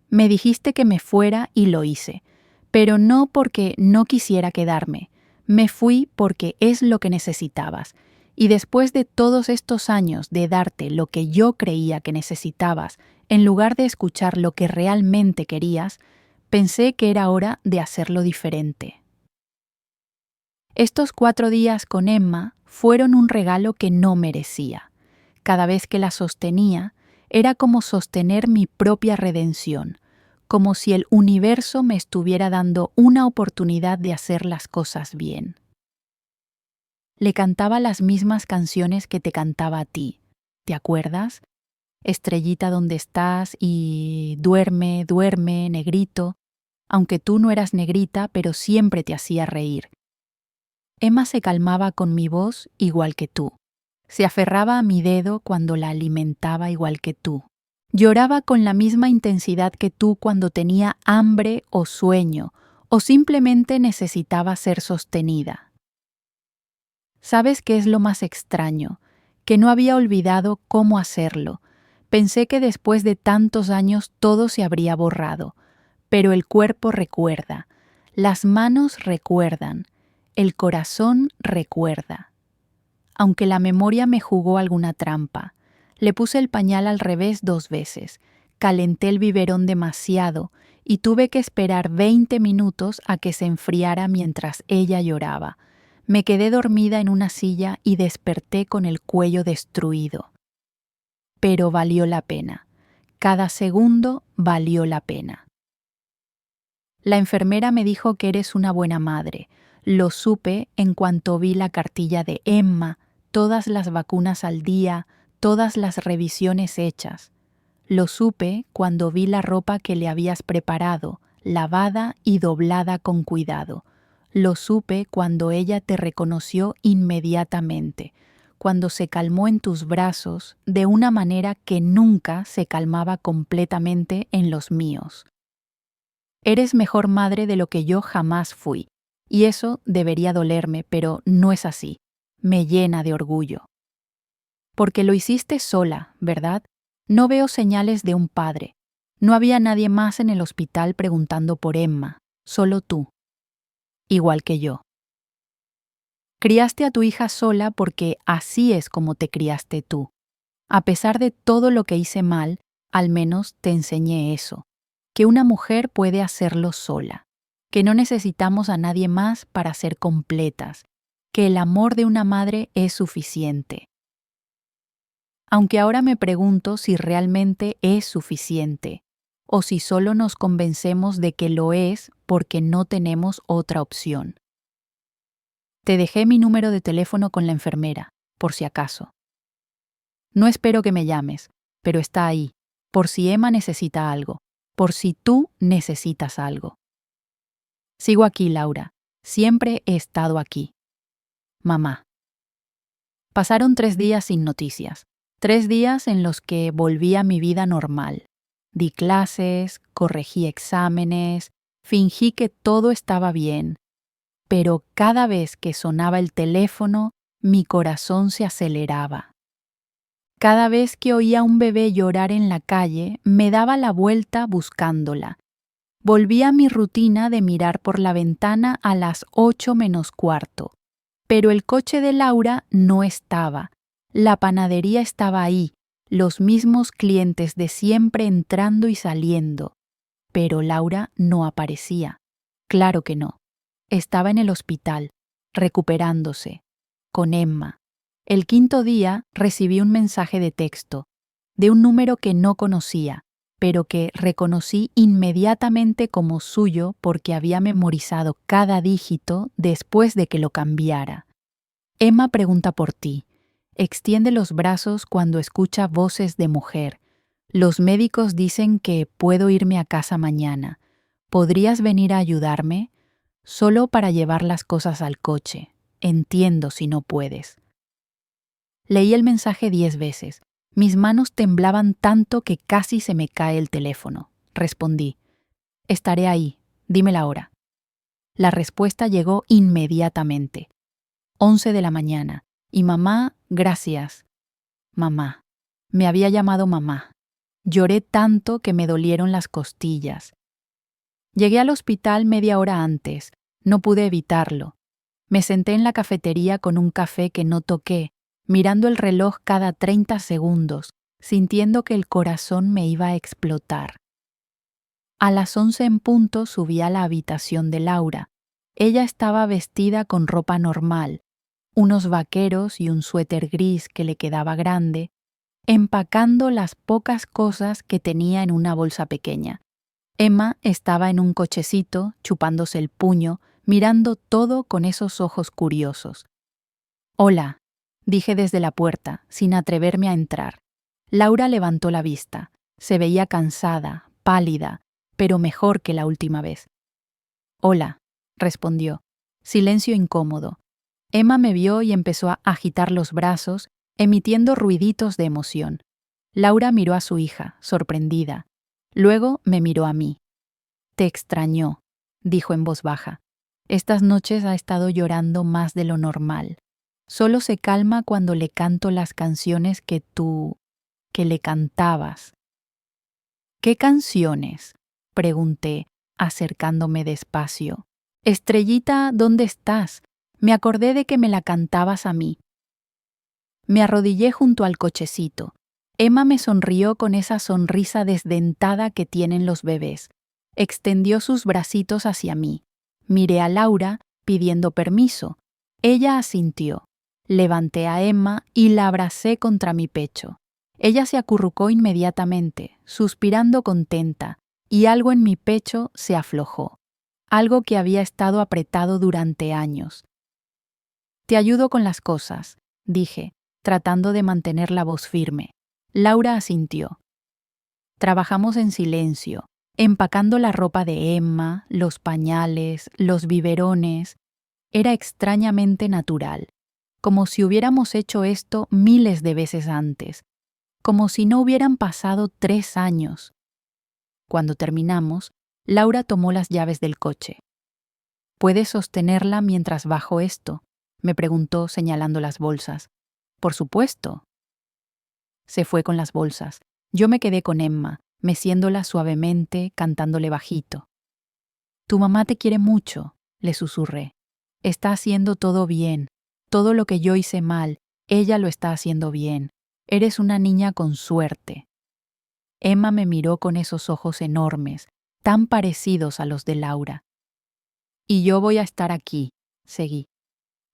Me dijiste que me fuera y lo hice, pero no porque no quisiera quedarme. Me fui porque es lo que necesitabas. Y después de todos estos años de darte lo que yo creía que necesitabas, en lugar de escuchar lo que realmente querías, pensé que era hora de hacerlo diferente. Estos 4 días con Emma fueron un regalo que no merecía. Cada vez que la sostenía, era como sostener mi propia redención, como si el universo me estuviera dando una oportunidad de hacer las cosas bien. Le cantaba las mismas canciones que te cantaba a ti, ¿te acuerdas? Estrellita, ¿dónde estás? Y duerme, duerme, negrito, aunque tú no eras negrita, pero siempre te hacía reír. Emma se calmaba con mi voz igual que tú. Se aferraba a mi dedo cuando la alimentaba igual que tú. Lloraba con la misma intensidad que tú cuando tenía hambre o sueño, o simplemente necesitaba ser sostenida. ¿Sabes qué es lo más extraño? Que no había olvidado cómo hacerlo. Pensé que después de tantos años todo se habría borrado, pero el cuerpo recuerda, las manos recuerdan, el corazón recuerda. Aunque la memoria me jugó alguna trampa, le puse el pañal al revés 2 veces, calenté el biberón demasiado y tuve que esperar 20 minutos a que se enfriara mientras ella lloraba. Me quedé dormida en una silla y desperté con el cuello destruido. Pero valió la pena. Cada segundo valió la pena. La enfermera me dijo que eres una buena madre. Lo supe en cuanto vi la cartilla de Emma, todas las vacunas al día, todas las revisiones hechas. Lo supe cuando vi la ropa que le habías preparado, lavada y doblada con cuidado. Lo supe cuando ella te reconoció inmediatamente, cuando se calmó en tus brazos de una manera que nunca se calmaba completamente en los míos. Eres mejor madre de lo que yo jamás fui, y eso debería dolerme, pero no es así. Me llena de orgullo. Porque lo hiciste sola, ¿verdad? No veo señales de un padre. No había nadie más en el hospital preguntando por Emma, solo tú. Igual que yo. Criaste a tu hija sola porque así es como te criaste tú. A pesar de todo lo que hice mal, al menos te enseñé eso, que una mujer puede hacerlo sola, que no necesitamos a nadie más para ser completas, que el amor de una madre es suficiente. Aunque ahora me pregunto si realmente es suficiente, o si solo nos convencemos de que lo es porque no tenemos otra opción. Te dejé mi número de teléfono con la enfermera, por si acaso. No espero que me llames, pero está ahí, por si Emma necesita algo, por si tú necesitas algo. Sigo aquí, Laura. Siempre he estado aquí. Mamá. Pasaron 3 días sin noticias. 3 días en los que volví a mi vida normal. Di clases, corregí exámenes, fingí que todo estaba bien. Pero cada vez que sonaba el teléfono, mi corazón se aceleraba. Cada vez que oía a un bebé llorar en la calle, me daba la vuelta buscándola. Volví a mi rutina de mirar por la ventana a las 8 menos cuarto. Pero el coche de Laura no estaba. La panadería estaba ahí, los mismos clientes de siempre entrando y saliendo. Pero Laura no aparecía. Claro que no. Estaba en el hospital, recuperándose, con Emma. El 5.º día recibí un mensaje de texto, de un número que no conocía, pero que reconocí inmediatamente como suyo porque había memorizado cada dígito después de que lo cambiara. Emma pregunta por ti. Extiende los brazos cuando escucha voces de mujer. Los médicos dicen que puedo irme a casa mañana. ¿Podrías venir a ayudarme? Solo para llevar las cosas al coche. Entiendo si no puedes. Leí el mensaje 10 veces. Mis manos temblaban tanto que casi se me cae el teléfono. Respondí. Estaré ahí. Dime la hora. La respuesta llegó inmediatamente. 11 de la mañana. Y mamá, gracias. Mamá. Me había llamado mamá. Lloré tanto que me dolieron las costillas. Llegué al hospital media hora antes. No pude evitarlo. Me senté en la cafetería con un café que no toqué, mirando el reloj cada 30 segundos, sintiendo que el corazón me iba a explotar. A las 11 en punto subí a la habitación de Laura. Ella estaba vestida con ropa normal, unos vaqueros y un suéter gris que le quedaba grande, empacando las pocas cosas que tenía en una bolsa pequeña. Emma estaba en un cochecito, chupándose el puño, mirando todo con esos ojos curiosos. Hola, dije desde la puerta, sin atreverme a entrar. Laura levantó la vista. Se veía cansada, pálida, pero mejor que la última vez. Hola, respondió. Silencio incómodo. Emma me vio y empezó a agitar los brazos, emitiendo ruiditos de emoción. Laura miró a su hija, sorprendida. Luego me miró a mí. Te extrañó, dijo en voz baja. Estas noches ha estado llorando más de lo normal. Solo se calma cuando le canto las canciones que le cantabas. ¿Qué canciones? Pregunté, acercándome despacio. Estrellita, ¿dónde estás? Me acordé de que me la cantabas a mí. Me arrodillé junto al cochecito. Emma me sonrió con esa sonrisa desdentada que tienen los bebés. Extendió sus bracitos hacia mí. Miré a Laura, pidiendo permiso. Ella asintió. Levanté a Emma y la abracé contra mi pecho. Ella se acurrucó inmediatamente, suspirando contenta, y algo en mi pecho se aflojó. Algo que había estado apretado durante años. Te ayudo con las cosas, dije, tratando de mantener la voz firme. Laura asintió. Trabajamos en silencio. empacando la ropa de Emma, los pañales, los biberones. Era extrañamente natural, como si hubiéramos hecho esto miles de veces antes, como si no hubieran pasado 3 años. Cuando terminamos, Laura tomó las llaves del coche. ¿Puedes sostenerla mientras bajo esto?, me preguntó señalando las bolsas. Por supuesto. Se fue con las bolsas. Yo me quedé con Emma, meciéndola suavemente, cantándole bajito. Tu mamá te quiere mucho, le susurré. Está haciendo todo bien. Todo lo que yo hice mal, ella lo está haciendo bien. Eres una niña con suerte. Emma me miró con esos ojos enormes, tan parecidos a los de Laura. Y yo voy a estar aquí, seguí.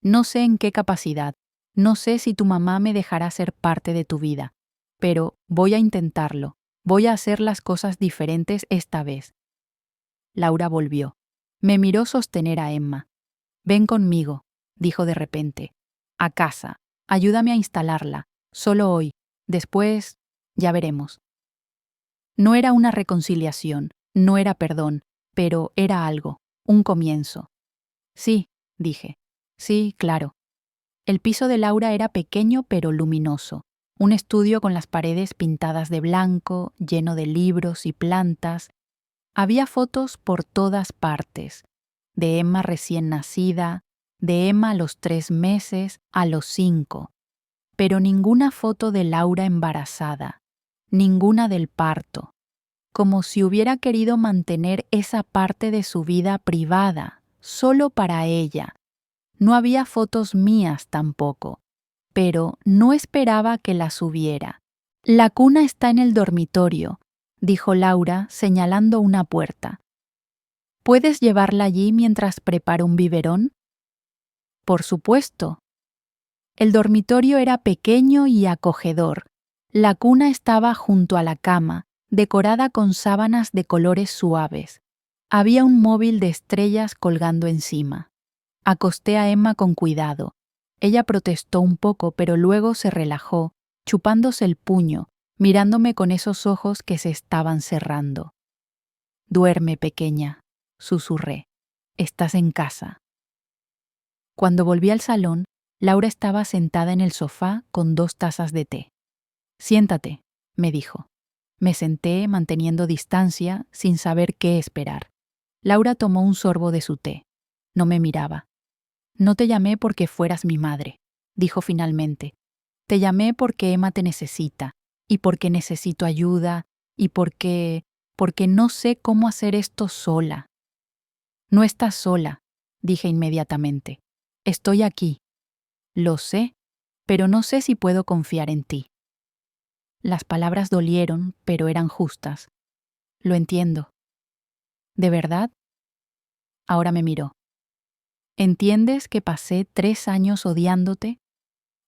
No sé en qué capacidad, no sé si tu mamá me dejará ser parte de tu vida, pero voy a intentarlo, voy a hacer las cosas diferentes esta vez. Laura volvió. Me miró sostener a Emma. Ven conmigo, dijo de repente. A casa. Ayúdame a instalarla. Solo hoy. Después, ya veremos. No era una reconciliación, no era perdón, pero era algo, un comienzo. Sí, dije. Sí, claro. El piso de Laura era pequeño pero luminoso, un estudio con las paredes pintadas de blanco, lleno de libros y plantas. Había fotos por todas partes, de Emma recién nacida, de Emma a los 3 meses, a los 5, pero ninguna foto de Laura embarazada, ninguna del parto, como si hubiera querido mantener esa parte de su vida privada, solo para ella. No había fotos mías tampoco, pero no esperaba que las hubiera. La cuna está en el dormitorio, dijo Laura señalando una puerta. ¿Puedes llevarla allí mientras preparo un biberón? Por supuesto. El dormitorio era pequeño y acogedor. La cuna estaba junto a la cama, decorada con sábanas de colores suaves. Había un móvil de estrellas colgando encima. Acosté a Emma con cuidado. Ella protestó un poco, pero luego se relajó, chupándose el puño, mirándome con esos ojos que se estaban cerrando. Duerme, pequeña, susurré. Estás en casa. Cuando volví al salón, Laura estaba sentada en el sofá con 2 tazas de té. Siéntate, me dijo. Me senté manteniendo distancia, sin saber qué esperar. Laura tomó un sorbo de su té. No me miraba. No te llamé porque fueras mi madre, dijo finalmente. Te llamé porque Emma te necesita, y porque necesito ayuda, y porque no sé cómo hacer esto sola. No estás sola, dije inmediatamente. Estoy aquí. Lo sé, pero no sé si puedo confiar en ti. Las palabras dolieron, pero eran justas. Lo entiendo. ¿De verdad? Ahora me miró. ¿Entiendes que pasé 3 años odiándote?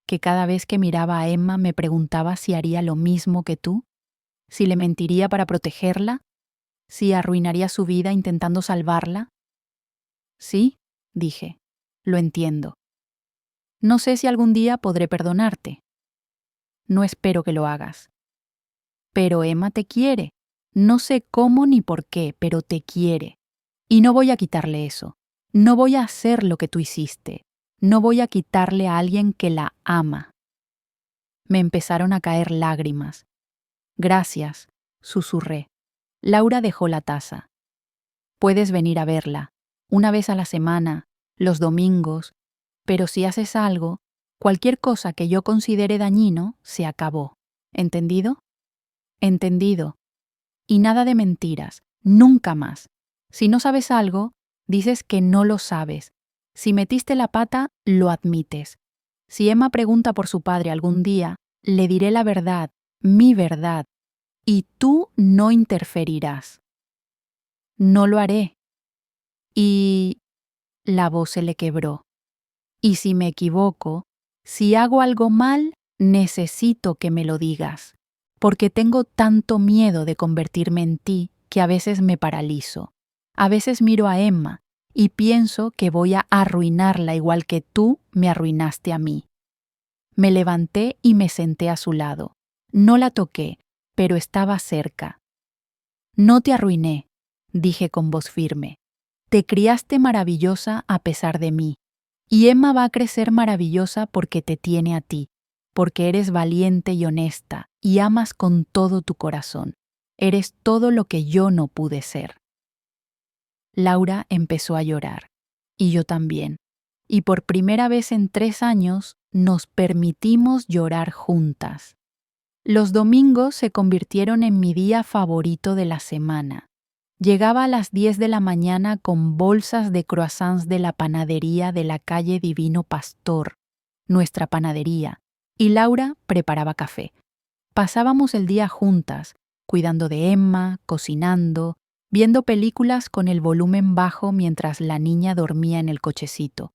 ¿Que cada vez que miraba a Emma me preguntaba si haría lo mismo que tú? ¿Si le mentiría para protegerla? ¿Si arruinaría su vida intentando salvarla? Sí, dije. Lo entiendo. No sé si algún día podré perdonarte. No espero que lo hagas. Pero Emma te quiere. No sé cómo ni por qué, pero te quiere. Y no voy a quitarle eso. No voy a hacer lo que tú hiciste. No voy a quitarle a alguien que la ama. Me empezaron a caer lágrimas. Gracias, susurré. Laura dejó la taza. Puedes venir a verla, una vez a la semana, los domingos, pero si haces algo, cualquier cosa que yo considere dañino, se acabó. ¿Entendido? Entendido. Y nada de mentiras, nunca más. Si no sabes algo, dices que no lo sabes. Si metiste la pata, lo admites. Si Emma pregunta por su padre algún día, le diré la verdad, mi verdad, y tú no interferirás. No lo haré. Y la voz se le quebró. Y si me equivoco, si hago algo mal, necesito que me lo digas, porque tengo tanto miedo de convertirme en ti que a veces me paralizo. A veces miro a Emma y pienso que voy a arruinarla igual que tú me arruinaste a mí. Me levanté y me senté a su lado. No la toqué, pero estaba cerca. No te arruiné, dije con voz firme. Te criaste maravillosa a pesar de mí. Y Emma va a crecer maravillosa porque te tiene a ti, porque eres valiente y honesta y amas con todo tu corazón. Eres todo lo que yo no pude ser. Laura empezó a llorar, y yo también. Y por primera vez en 3 años nos permitimos llorar juntas. Los domingos se convirtieron en mi día favorito de la semana. Llegaba a las 10 de la mañana con bolsas de croissants de la panadería de la calle Divino Pastor, nuestra panadería, y Laura preparaba café. Pasábamos el día juntas, cuidando de Emma, cocinando, viendo películas con el volumen bajo mientras la niña dormía en el cochecito.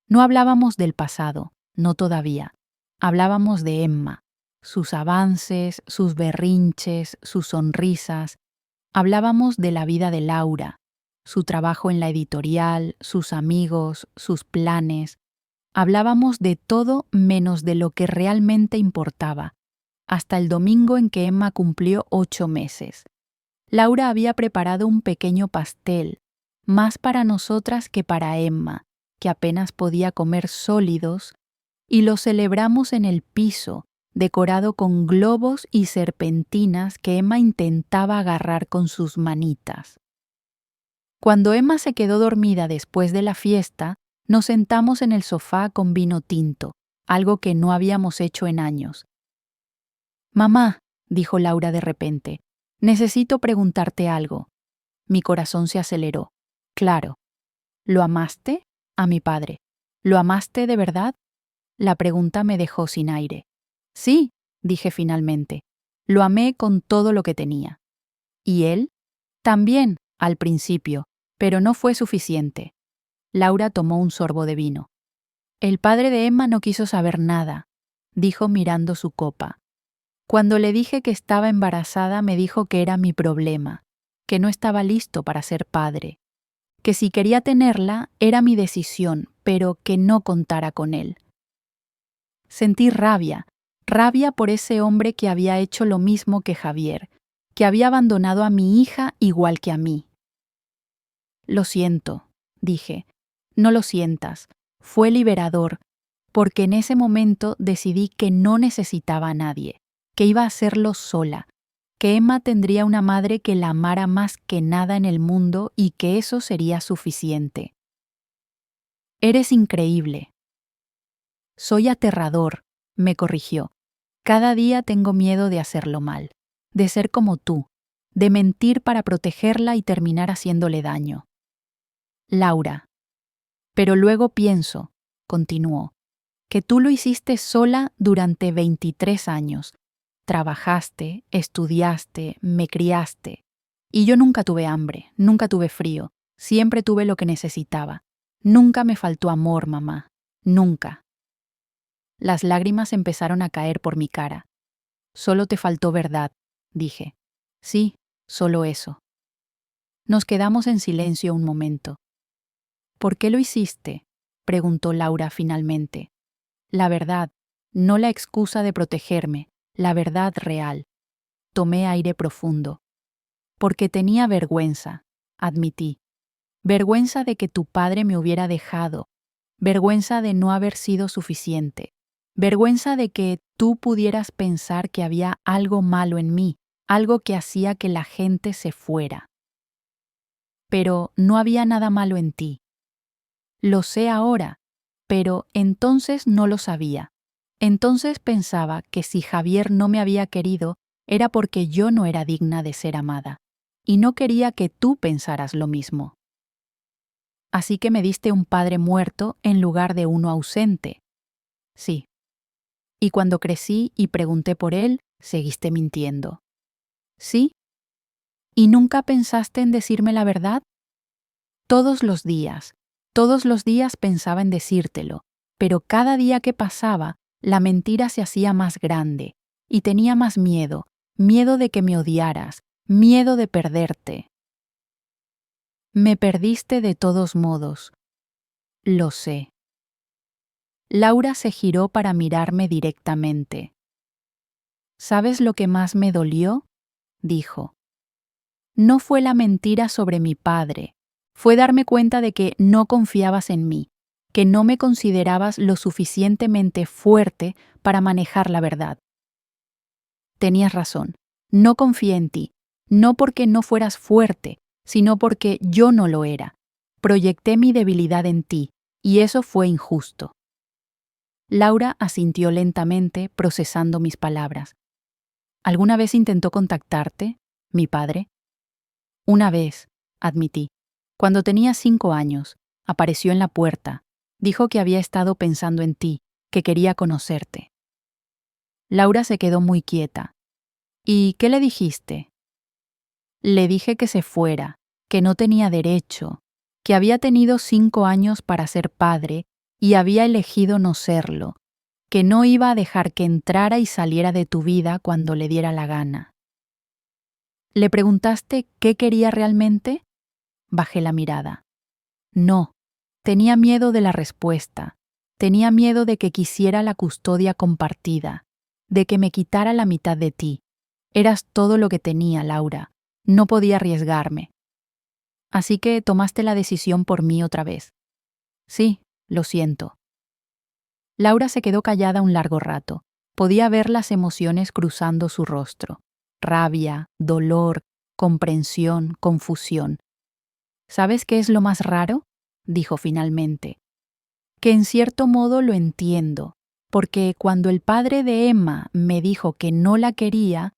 No hablábamos del pasado, no todavía. Hablábamos de Emma, sus avances, sus berrinches, sus sonrisas. Hablábamos de la vida de Laura, su trabajo en la editorial, sus amigos, sus planes. Hablábamos de todo menos de lo que realmente importaba, hasta el domingo en que Emma cumplió 8 meses. Laura había preparado un pequeño pastel, más para nosotras que para Emma, que apenas podía comer sólidos, y lo celebramos en el piso, decorado con globos y serpentinas que Emma intentaba agarrar con sus manitas. Cuando Emma se quedó dormida después de la fiesta, nos sentamos en el sofá con vino tinto, algo que no habíamos hecho en años. «Mamá», dijo Laura de repente, «necesito preguntarte algo». Mi corazón se aceleró. «Claro». «¿Lo amaste?» A mi padre. «¿Lo amaste de verdad?» La pregunta me dejó sin aire. «Sí», dije finalmente. «Lo amé con todo lo que tenía». «¿Y él?» «También, al principio, pero no fue suficiente». Laura tomó un sorbo de vino. «El padre de Emma no quiso saber nada», dijo mirando su copa. «Cuando le dije que estaba embarazada me dijo que era mi problema, que no estaba listo para ser padre, que si quería tenerla era mi decisión, pero que no contara con él». Sentí rabia por ese hombre que había hecho lo mismo que Javier, que había abandonado a mi hija igual que a mí. «Lo siento», dije. «No lo sientas. Fue liberador, porque en ese momento decidí que no necesitaba a nadie, que iba a hacerlo sola, que Emma tendría una madre que la amara más que nada en el mundo y que eso sería suficiente». «Eres increíble». «Soy aterrador», me corrigió. «Cada día tengo miedo de hacerlo mal, de ser como tú, de mentir para protegerla y terminar haciéndole daño». «Laura». «Pero luego pienso», continuó, «que tú lo hiciste sola durante 23 años. Trabajaste, estudiaste, me criaste. Y yo nunca tuve hambre, nunca tuve frío, siempre tuve lo que necesitaba. Nunca me faltó amor, mamá. Nunca». Las lágrimas empezaron a caer por mi cara. «Solo te faltó verdad», dije. «Sí, solo eso». Nos quedamos en silencio un momento. «¿Por qué lo hiciste?», preguntó Laura finalmente. «La verdad, no la excusa de protegerme, la verdad real». Tomé aire profundo. «Porque tenía vergüenza», admití. «Vergüenza de que tu padre me hubiera dejado, vergüenza de no haber sido suficiente, vergüenza de que tú pudieras pensar que había algo malo en mí, algo que hacía que la gente se fuera. Pero no había nada malo en ti. Lo sé ahora, pero entonces no lo sabía. Entonces pensaba que si Javier no me había querido era porque yo no era digna de ser amada, y no quería que tú pensaras lo mismo. Así que me diste un padre muerto en lugar de uno ausente». «Sí». «Y cuando crecí y pregunté por él, seguiste mintiendo». «¿Sí? ¿Y nunca pensaste en decirme la verdad?» Todos los días pensaba en decírtelo, pero cada día que pasaba, la mentira se hacía más grande, y tenía más miedo, miedo de que me odiaras, miedo de perderte». «Me perdiste de todos modos». «Lo sé». Laura se giró para mirarme directamente. «¿Sabes lo que más me dolió?», dijo. No fue la mentira sobre mi padre. Fue darme cuenta de que no confiabas en mí, que no me considerabas lo suficientemente fuerte para manejar la verdad. Tenías razón. No confié en ti, no porque no fueras fuerte, sino porque yo no lo era. Proyecté mi debilidad en ti, y eso fue injusto. Laura asintió lentamente, procesando mis palabras. ¿Alguna vez intentó contactarte, mi padre? Una vez, admití. Cuando tenía 5 años, apareció en la puerta. Dijo que había estado pensando en ti, que quería conocerte. Laura se quedó muy quieta. ¿Y qué le dijiste? Le dije que se fuera, que no tenía derecho, que había tenido 5 años para ser padre y había elegido no serlo, que no iba a dejar que entrara y saliera de tu vida cuando le diera la gana. ¿Le preguntaste qué quería realmente? Bajé la mirada. No, tenía miedo de la respuesta. Tenía miedo de que quisiera la custodia compartida, de que me quitara la mitad de ti. Eras todo lo que tenía, Laura. No podía arriesgarme. Así que tomaste la decisión por mí otra vez. Sí, lo siento. Laura se quedó callada un largo rato. Podía ver las emociones cruzando su rostro. Rabia, dolor, comprensión, confusión. ¿Sabes qué es lo más raro? Dijo finalmente. Que en cierto modo lo entiendo, porque cuando el padre de Emma me dijo que no la quería,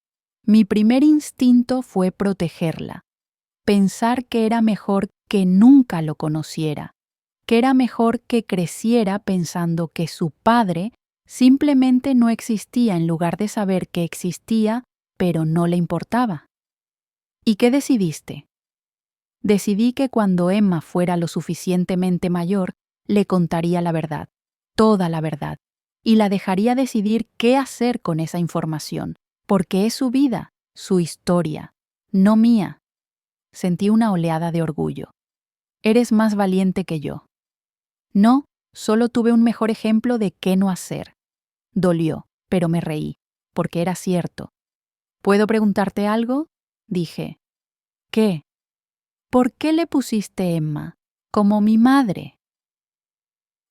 mi primer instinto fue protegerla, pensar que era mejor que nunca lo conociera, que era mejor que creciera pensando que su padre simplemente no existía en lugar de saber que existía, pero no le importaba. ¿Y qué decidiste? Decidí que cuando Emma fuera lo suficientemente mayor, le contaría la verdad, toda la verdad, y la dejaría decidir qué hacer con esa información, porque es su vida, su historia, no mía. Sentí una oleada de orgullo. Eres más valiente que yo. No, solo tuve un mejor ejemplo de qué no hacer. Dolió, pero me reí, porque era cierto. ¿Puedo preguntarte algo? Dije. ¿Qué? ¿Por qué le pusiste Emma? Como mi madre.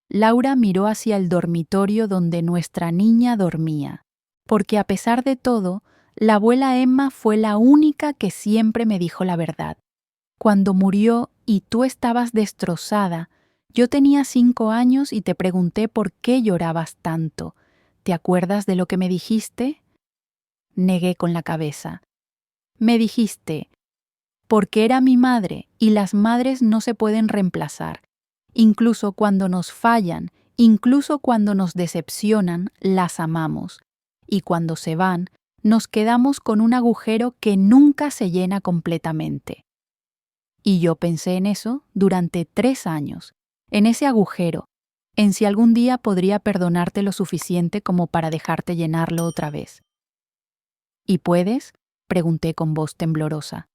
Laura miró hacia el dormitorio donde nuestra niña dormía, porque a pesar de todo, la abuela Emma fue la única que siempre me dijo la verdad. Cuando murió y tú estabas destrozada, yo tenía 5 años y te pregunté por qué llorabas tanto. ¿Te acuerdas de lo que me dijiste? Negué con la cabeza. Me dijiste, porque era mi madre y las madres no se pueden reemplazar. Incluso cuando nos fallan, incluso cuando nos decepcionan, las amamos. Y cuando se van, nos quedamos con un agujero que nunca se llena completamente. Y yo pensé en eso durante 3 años, en ese agujero, en si algún día podría perdonarte lo suficiente como para dejarte llenarlo otra vez. ¿Y puedes? Pregunté con voz temblorosa.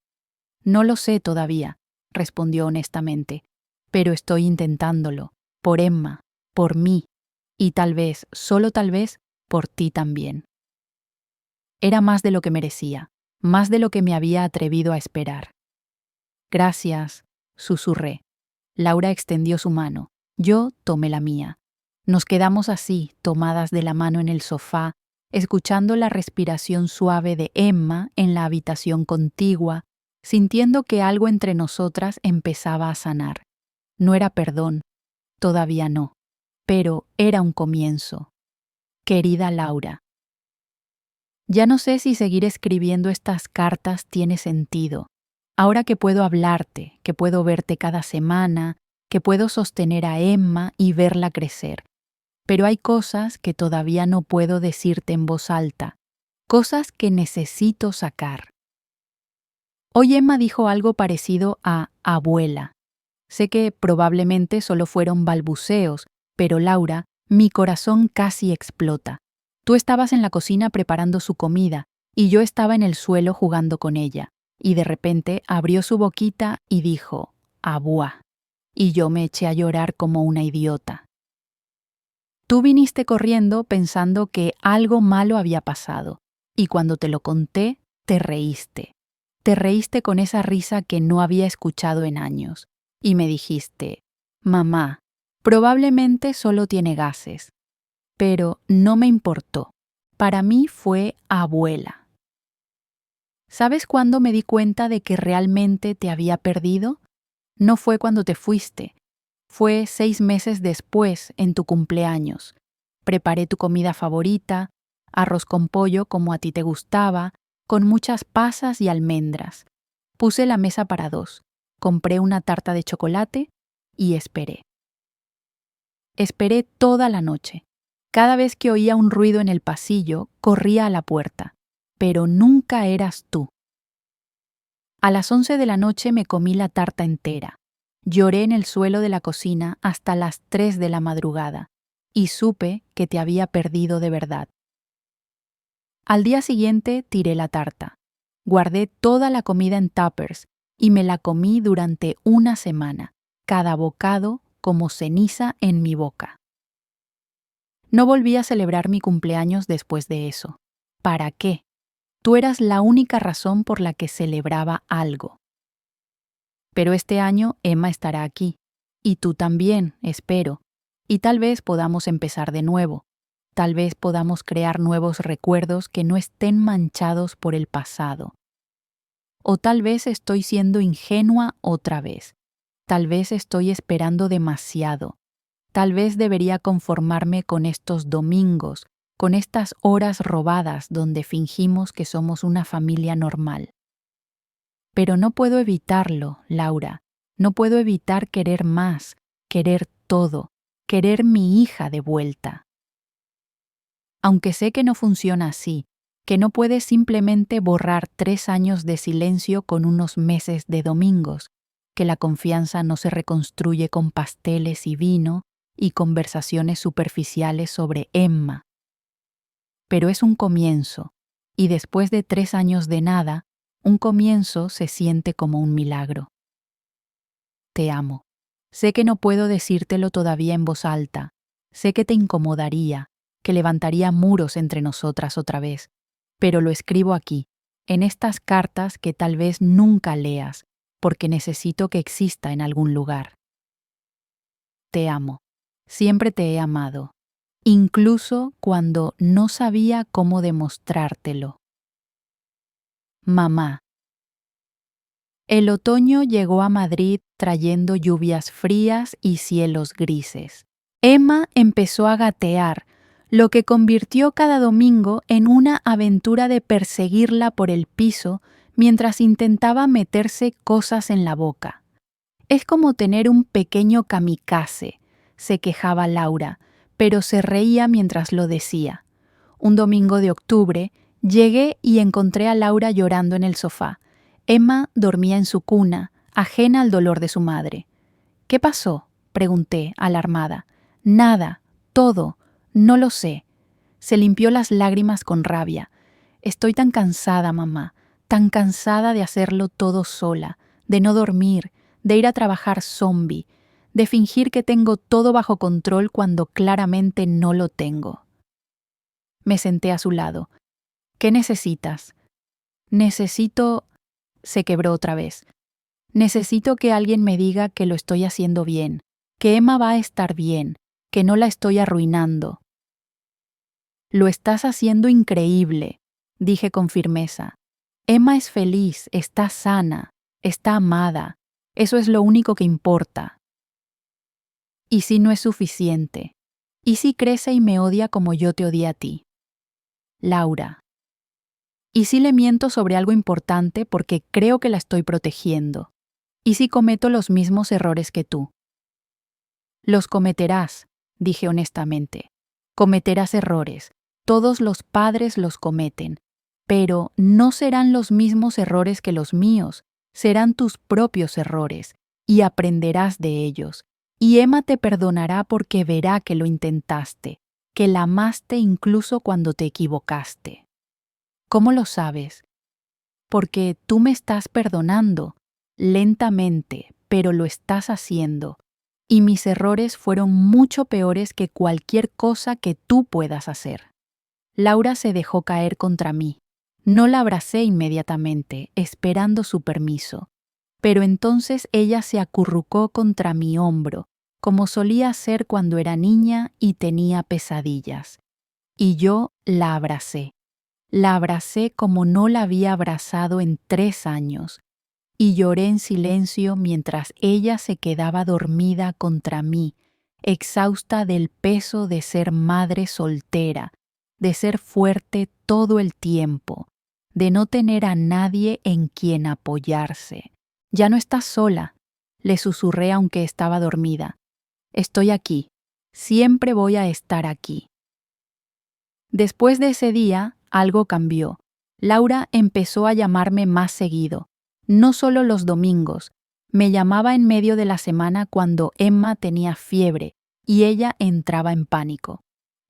No lo sé todavía, respondió honestamente, pero estoy intentándolo, por Emma, por mí, y tal vez, solo tal vez, por ti también. Era más de lo que merecía, más de lo que me había atrevido a esperar. Gracias, susurré. Laura extendió su mano. Yo tomé la mía. Nos quedamos así, tomadas de la mano en el sofá, escuchando la respiración suave de Emma en la habitación contigua, sintiendo que algo entre nosotras empezaba a sanar. No era perdón, todavía no, pero era un comienzo. Querida Laura, ya no sé si seguir escribiendo estas cartas tiene sentido. Ahora que puedo hablarte, que puedo verte cada semana, que puedo sostener a Emma y verla crecer. Pero hay cosas que todavía no puedo decirte en voz alta, cosas que necesito sacar. Hoy Emma dijo algo parecido a abuela. Sé que probablemente solo fueron balbuceos, pero Laura, mi corazón casi explota. Tú estabas en la cocina preparando su comida y yo estaba en el suelo jugando con ella. Y de repente abrió su boquita y dijo, abuá. Y yo me eché a llorar como una idiota. Tú viniste corriendo pensando que algo malo había pasado, y cuando te lo conté, te reíste. te reíste con esa risa que no había escuchado en años y me dijiste, mamá, probablemente solo tiene gases. Pero no me importó. Para mí fue abuela. ¿Sabes cuándo me di cuenta de que realmente te había perdido? No fue cuando te fuiste. Fue 6 meses después, en tu cumpleaños. Preparé tu comida favorita, arroz con pollo como a ti te gustaba, con muchas pasas y almendras. Puse la mesa para 2, compré una tarta de chocolate y esperé. Esperé toda la noche. Cada vez que oía un ruido en el pasillo, corría a la puerta, pero nunca eras tú. A las 11 de la noche me comí la tarta entera. Lloré en el suelo de la cocina hasta las 3 de la madrugada y supe que te había perdido de verdad. Al día siguiente tiré la tarta. Guardé toda la comida en tuppers y me la comí durante una semana, cada bocado como ceniza en mi boca. No volví a celebrar mi cumpleaños después de eso. ¿Para qué? Tú eras la única razón por la que celebraba algo. Pero este año Emma estará aquí. Y tú también, espero. Y tal vez podamos empezar de nuevo. Tal vez podamos crear nuevos recuerdos que no estén manchados por el pasado. O tal vez estoy siendo ingenua otra vez. Tal vez estoy esperando demasiado. Tal vez debería conformarme con estos domingos, con estas horas robadas donde fingimos que somos una familia normal. Pero no puedo evitarlo, Laura. No puedo evitar querer más, querer todo, querer mi hija de vuelta. Aunque sé que no funciona así, que no puedes simplemente borrar 3 años de silencio con unos meses de domingos, que la confianza no se reconstruye con pasteles y vino y conversaciones superficiales sobre Emma. Pero es un comienzo, y después de 3 años de nada, un comienzo se siente como un milagro. Te amo. Sé que no puedo decírtelo todavía en voz alta. Sé que te incomodaría, que levantaría muros entre nosotras otra vez. Pero lo escribo aquí, en estas cartas que tal vez nunca leas, porque necesito que exista en algún lugar. Te amo. Siempre te he amado, incluso cuando no sabía cómo demostrártelo. Mamá. El otoño llegó a Madrid trayendo lluvias frías y cielos grises. Emma empezó a gatear, lo que convirtió cada domingo en una aventura de perseguirla por el piso mientras intentaba meterse cosas en la boca. Es como tener un pequeño kamikaze, se quejaba Laura, pero se reía mientras lo decía. Un domingo de octubre, llegué y encontré a Laura llorando en el sofá. Emma dormía en su cuna, ajena al dolor de su madre. ¿Qué pasó?, pregunté, alarmada. Nada, todo, no lo sé. Se limpió las lágrimas con rabia. Estoy tan cansada, mamá, tan cansada de hacerlo todo sola, de no dormir, de ir a trabajar zombie, de fingir que tengo todo bajo control cuando claramente no lo tengo. Me senté a su lado. ¿Qué necesitas? Necesito... Se quebró otra vez. Necesito que alguien me diga que lo estoy haciendo bien, que Emma va a estar bien, que no la estoy arruinando. Lo estás haciendo increíble, dije con firmeza. Emma es feliz, está sana, está amada. Eso es lo único que importa. ¿Y si no es suficiente? ¿Y si crece y me odia como yo te odié a ti? Laura. ¿Y si le miento sobre algo importante porque creo que la estoy protegiendo? ¿Y si cometo los mismos errores que tú? Los cometerás, dije honestamente. Cometerás errores. Todos los padres los cometen. Pero no serán los mismos errores que los míos. Serán tus propios errores. Y aprenderás de ellos. Y Emma te perdonará porque verá que lo intentaste, que la amaste incluso cuando te equivocaste. ¿Cómo lo sabes? Porque tú me estás perdonando, lentamente, pero lo estás haciendo, y mis errores fueron mucho peores que cualquier cosa que tú puedas hacer. Laura se dejó caer contra mí. No la abracé inmediatamente, esperando su permiso, pero entonces ella se acurrucó contra mi hombro, como solía hacer cuando era niña y tenía pesadillas. Y yo la abracé. La abracé como no la había abrazado en 3 años, y lloré en silencio mientras ella se quedaba dormida contra mí, exhausta del peso de ser madre soltera, de ser fuerte todo el tiempo, de no tener a nadie en quien apoyarse. Ya no estás sola, le susurré aunque estaba dormida. Estoy aquí, siempre voy a estar aquí. Después de ese día, algo cambió. Laura empezó a llamarme más seguido, no solo los domingos. Me llamaba en medio de la semana cuando Emma tenía fiebre y ella entraba en pánico.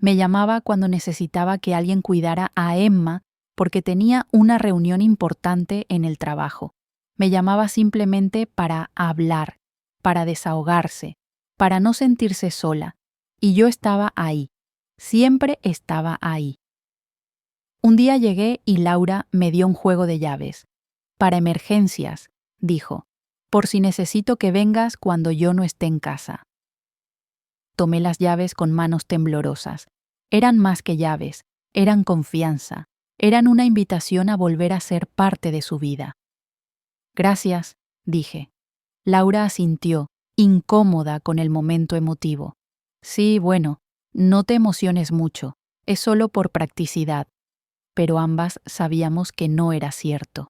Me llamaba cuando necesitaba que alguien cuidara a Emma porque tenía una reunión importante en el trabajo. Me llamaba simplemente para hablar, para desahogarse, para no sentirse sola. Y yo estaba ahí. Siempre estaba ahí. Un día llegué y Laura me dio un juego de llaves. Para emergencias, dijo, por si necesito que vengas cuando yo no esté en casa. Tomé las llaves con manos temblorosas. Eran más que llaves, eran confianza, eran una invitación a volver a ser parte de su vida. Gracias, dije. Laura asintió, incómoda con el momento emotivo. Sí, bueno, no te emociones mucho, es solo por practicidad. Pero ambas sabíamos que no era cierto.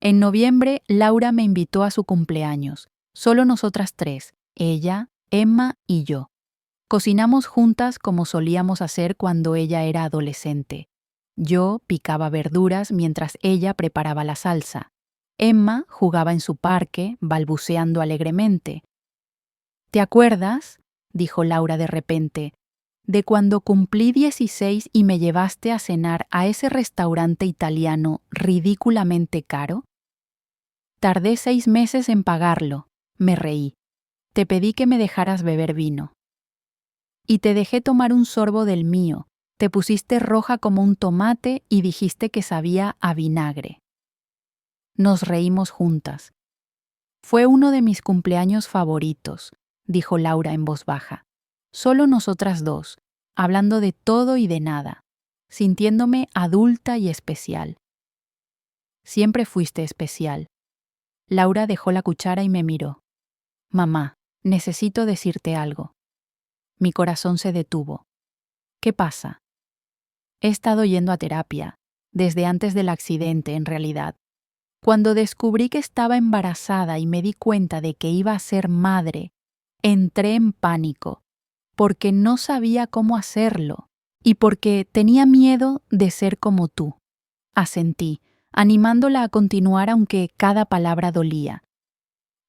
En noviembre, Laura me invitó a su cumpleaños, solo nosotras 3, ella, Emma y yo. Cocinamos juntas como solíamos hacer cuando ella era adolescente. Yo picaba verduras mientras ella preparaba la salsa. Emma jugaba en su parque, balbuceando alegremente. ¿Te acuerdas?, dijo Laura de repente, de cuando cumplí 16 y me llevaste a cenar a ese restaurante italiano ridículamente caro? Tardé 6 meses en pagarlo, me reí. Te pedí que me dejaras beber vino. Y te dejé tomar un sorbo del mío, te pusiste roja como un tomate y dijiste que sabía a vinagre. Nos reímos juntas. Fue uno de mis cumpleaños favoritos, dijo Laura en voz baja. Solo nosotras 2, hablando de todo y de nada, sintiéndome adulta y especial. Siempre fuiste especial. Laura dejó la cuchara y me miró. Mamá, necesito decirte algo. Mi corazón se detuvo. ¿Qué pasa? He estado yendo a terapia, desde antes del accidente en realidad. Cuando descubrí que estaba embarazada y me di cuenta de que iba a ser madre, entré en pánico, porque no sabía cómo hacerlo y porque tenía miedo de ser como tú. Asentí, animándola a continuar aunque cada palabra dolía.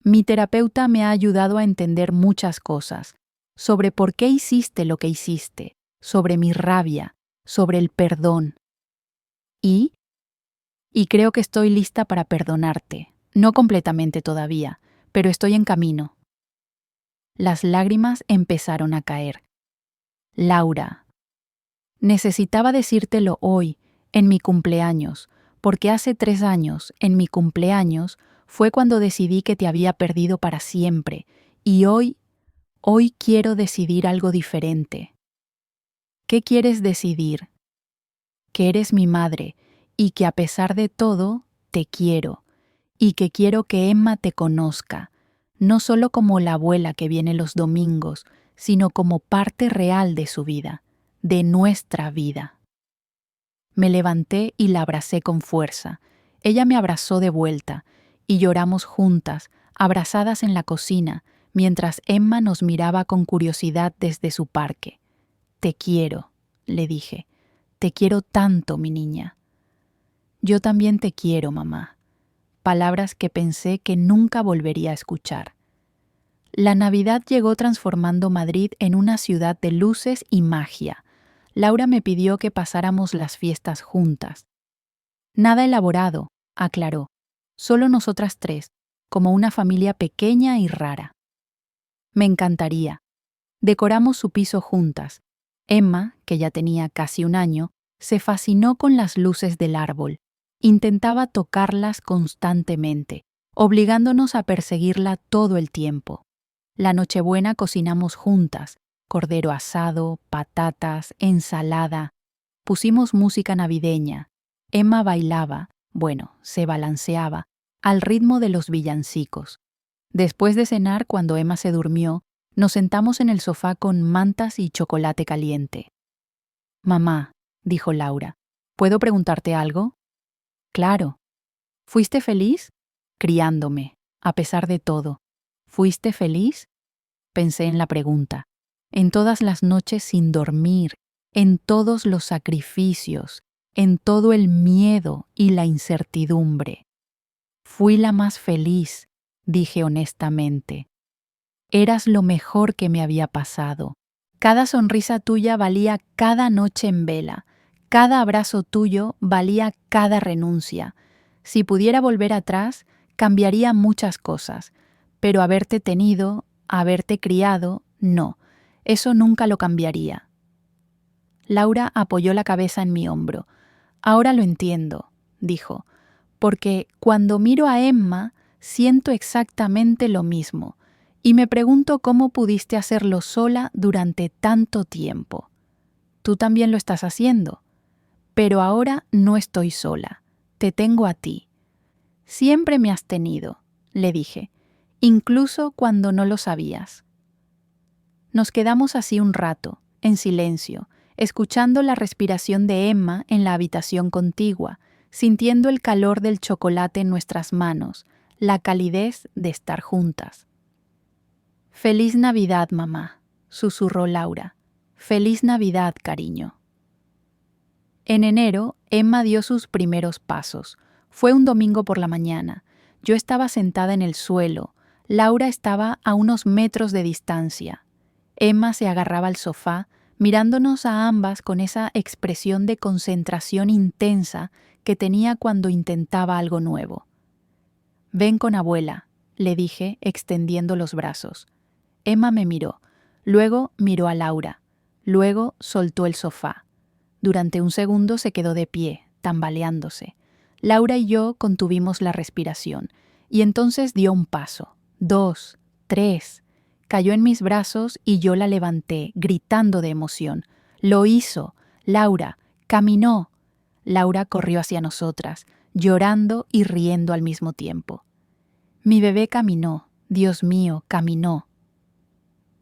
Mi terapeuta me ha ayudado a entender muchas cosas, sobre por qué hiciste lo que hiciste, sobre mi rabia, sobre el perdón. Y creo que estoy lista para perdonarte, no completamente todavía, pero estoy en camino. Las lágrimas empezaron a caer. Laura, necesitaba decírtelo hoy, en mi cumpleaños, porque hace 3 años, en mi cumpleaños, fue cuando decidí que te había perdido para siempre, y hoy quiero decidir algo diferente. ¿Qué quieres decidir? Que eres mi madre, y que a pesar de todo, te quiero, y que quiero que Emma te conozca, no solo como la abuela que viene los domingos, sino como parte real de su vida, de nuestra vida. Me levanté y la abracé con fuerza. Ella me abrazó de vuelta, y lloramos juntas, abrazadas en la cocina, mientras Emma nos miraba con curiosidad desde su parque. Te quiero, le dije. Te quiero tanto, mi niña. Yo también te quiero, mamá. Palabras que pensé que nunca volvería a escuchar. La Navidad llegó transformando Madrid en una ciudad de luces y magia. Laura me pidió que pasáramos las fiestas juntas. Nada elaborado, aclaró. Solo nosotras 3, como una familia pequeña y rara. Me encantaría. Decoramos su piso juntas. Emma, que ya tenía casi 1 año, Se fascinó con las luces del árbol. Intentaba tocarlas constantemente, obligándonos a perseguirla todo el tiempo. La Nochebuena cocinamos juntas, cordero asado, patatas, ensalada. Pusimos música navideña. Emma bailaba, se balanceaba, al ritmo de los villancicos. Después de cenar, cuando Emma se durmió, nos sentamos en el sofá con mantas y chocolate caliente. «Mamá», dijo Laura, «¿puedo preguntarte algo?» «Claro». «¿Fuiste feliz?» «Criándome, a pesar de todo». «¿Fuiste feliz?» Pensé en la pregunta. En todas las noches sin dormir, en todos los sacrificios, en todo el miedo y la incertidumbre. «Fui la más feliz», dije honestamente. «Eras lo mejor que me había pasado. Cada sonrisa tuya valía cada noche en vela. Cada abrazo tuyo valía cada renuncia. Si pudiera volver atrás, cambiaría muchas cosas, pero haberte tenido, haberte criado, no, eso nunca lo cambiaría». Laura apoyó la cabeza en mi hombro. «Ahora lo entiendo», dijo, «porque cuando miro a Emma, siento exactamente lo mismo, y me pregunto cómo pudiste hacerlo sola durante tanto tiempo. Tú también lo estás haciendo. Pero ahora no estoy sola. Te tengo a ti. Siempre me has tenido», le dije, «incluso cuando no lo sabías». Nos quedamos así un rato, en silencio, escuchando la respiración de Emma en la habitación contigua, sintiendo el calor del chocolate en nuestras manos, la calidez de estar juntas. «Feliz Navidad, mamá», susurró Laura. «Feliz Navidad, cariño». En enero, Emma dio sus primeros pasos. Fue un domingo por la mañana. Yo estaba sentada en el suelo. Laura estaba a unos metros de distancia. Emma se agarraba al sofá, mirándonos a ambas con esa expresión de concentración intensa que tenía cuando intentaba algo nuevo. «Ven con abuela», le dije, extendiendo los brazos. Emma me miró, luego miró a Laura, luego soltó el sofá. Durante un segundo se quedó de pie, tambaleándose. Laura y yo contuvimos la respiración, y entonces dio un paso, 2, 3. Cayó en mis brazos y yo la levanté, gritando de emoción. «¡Lo hizo! ¡Laura! ¡Caminó!». Laura corrió hacia nosotras, llorando y riendo al mismo tiempo. «Mi bebé caminó, Dios mío, caminó».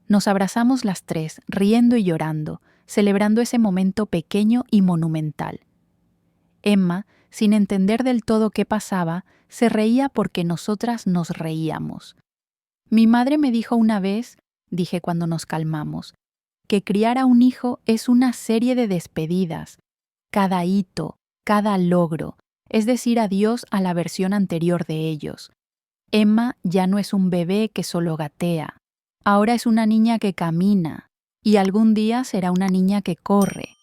Nos abrazamos las tres, riendo y llorando, celebrando ese momento pequeño y monumental. Emma, sin entender del todo qué pasaba, se reía porque nosotras nos reíamos. «Mi madre me dijo una vez», dije cuando nos calmamos, «que criar a un hijo es una serie de despedidas. Cada hito, cada logro, es decir adiós a la versión anterior de ellos. Emma ya no es un bebé que solo gatea. Ahora es una niña que camina, y algún día será una niña que corre,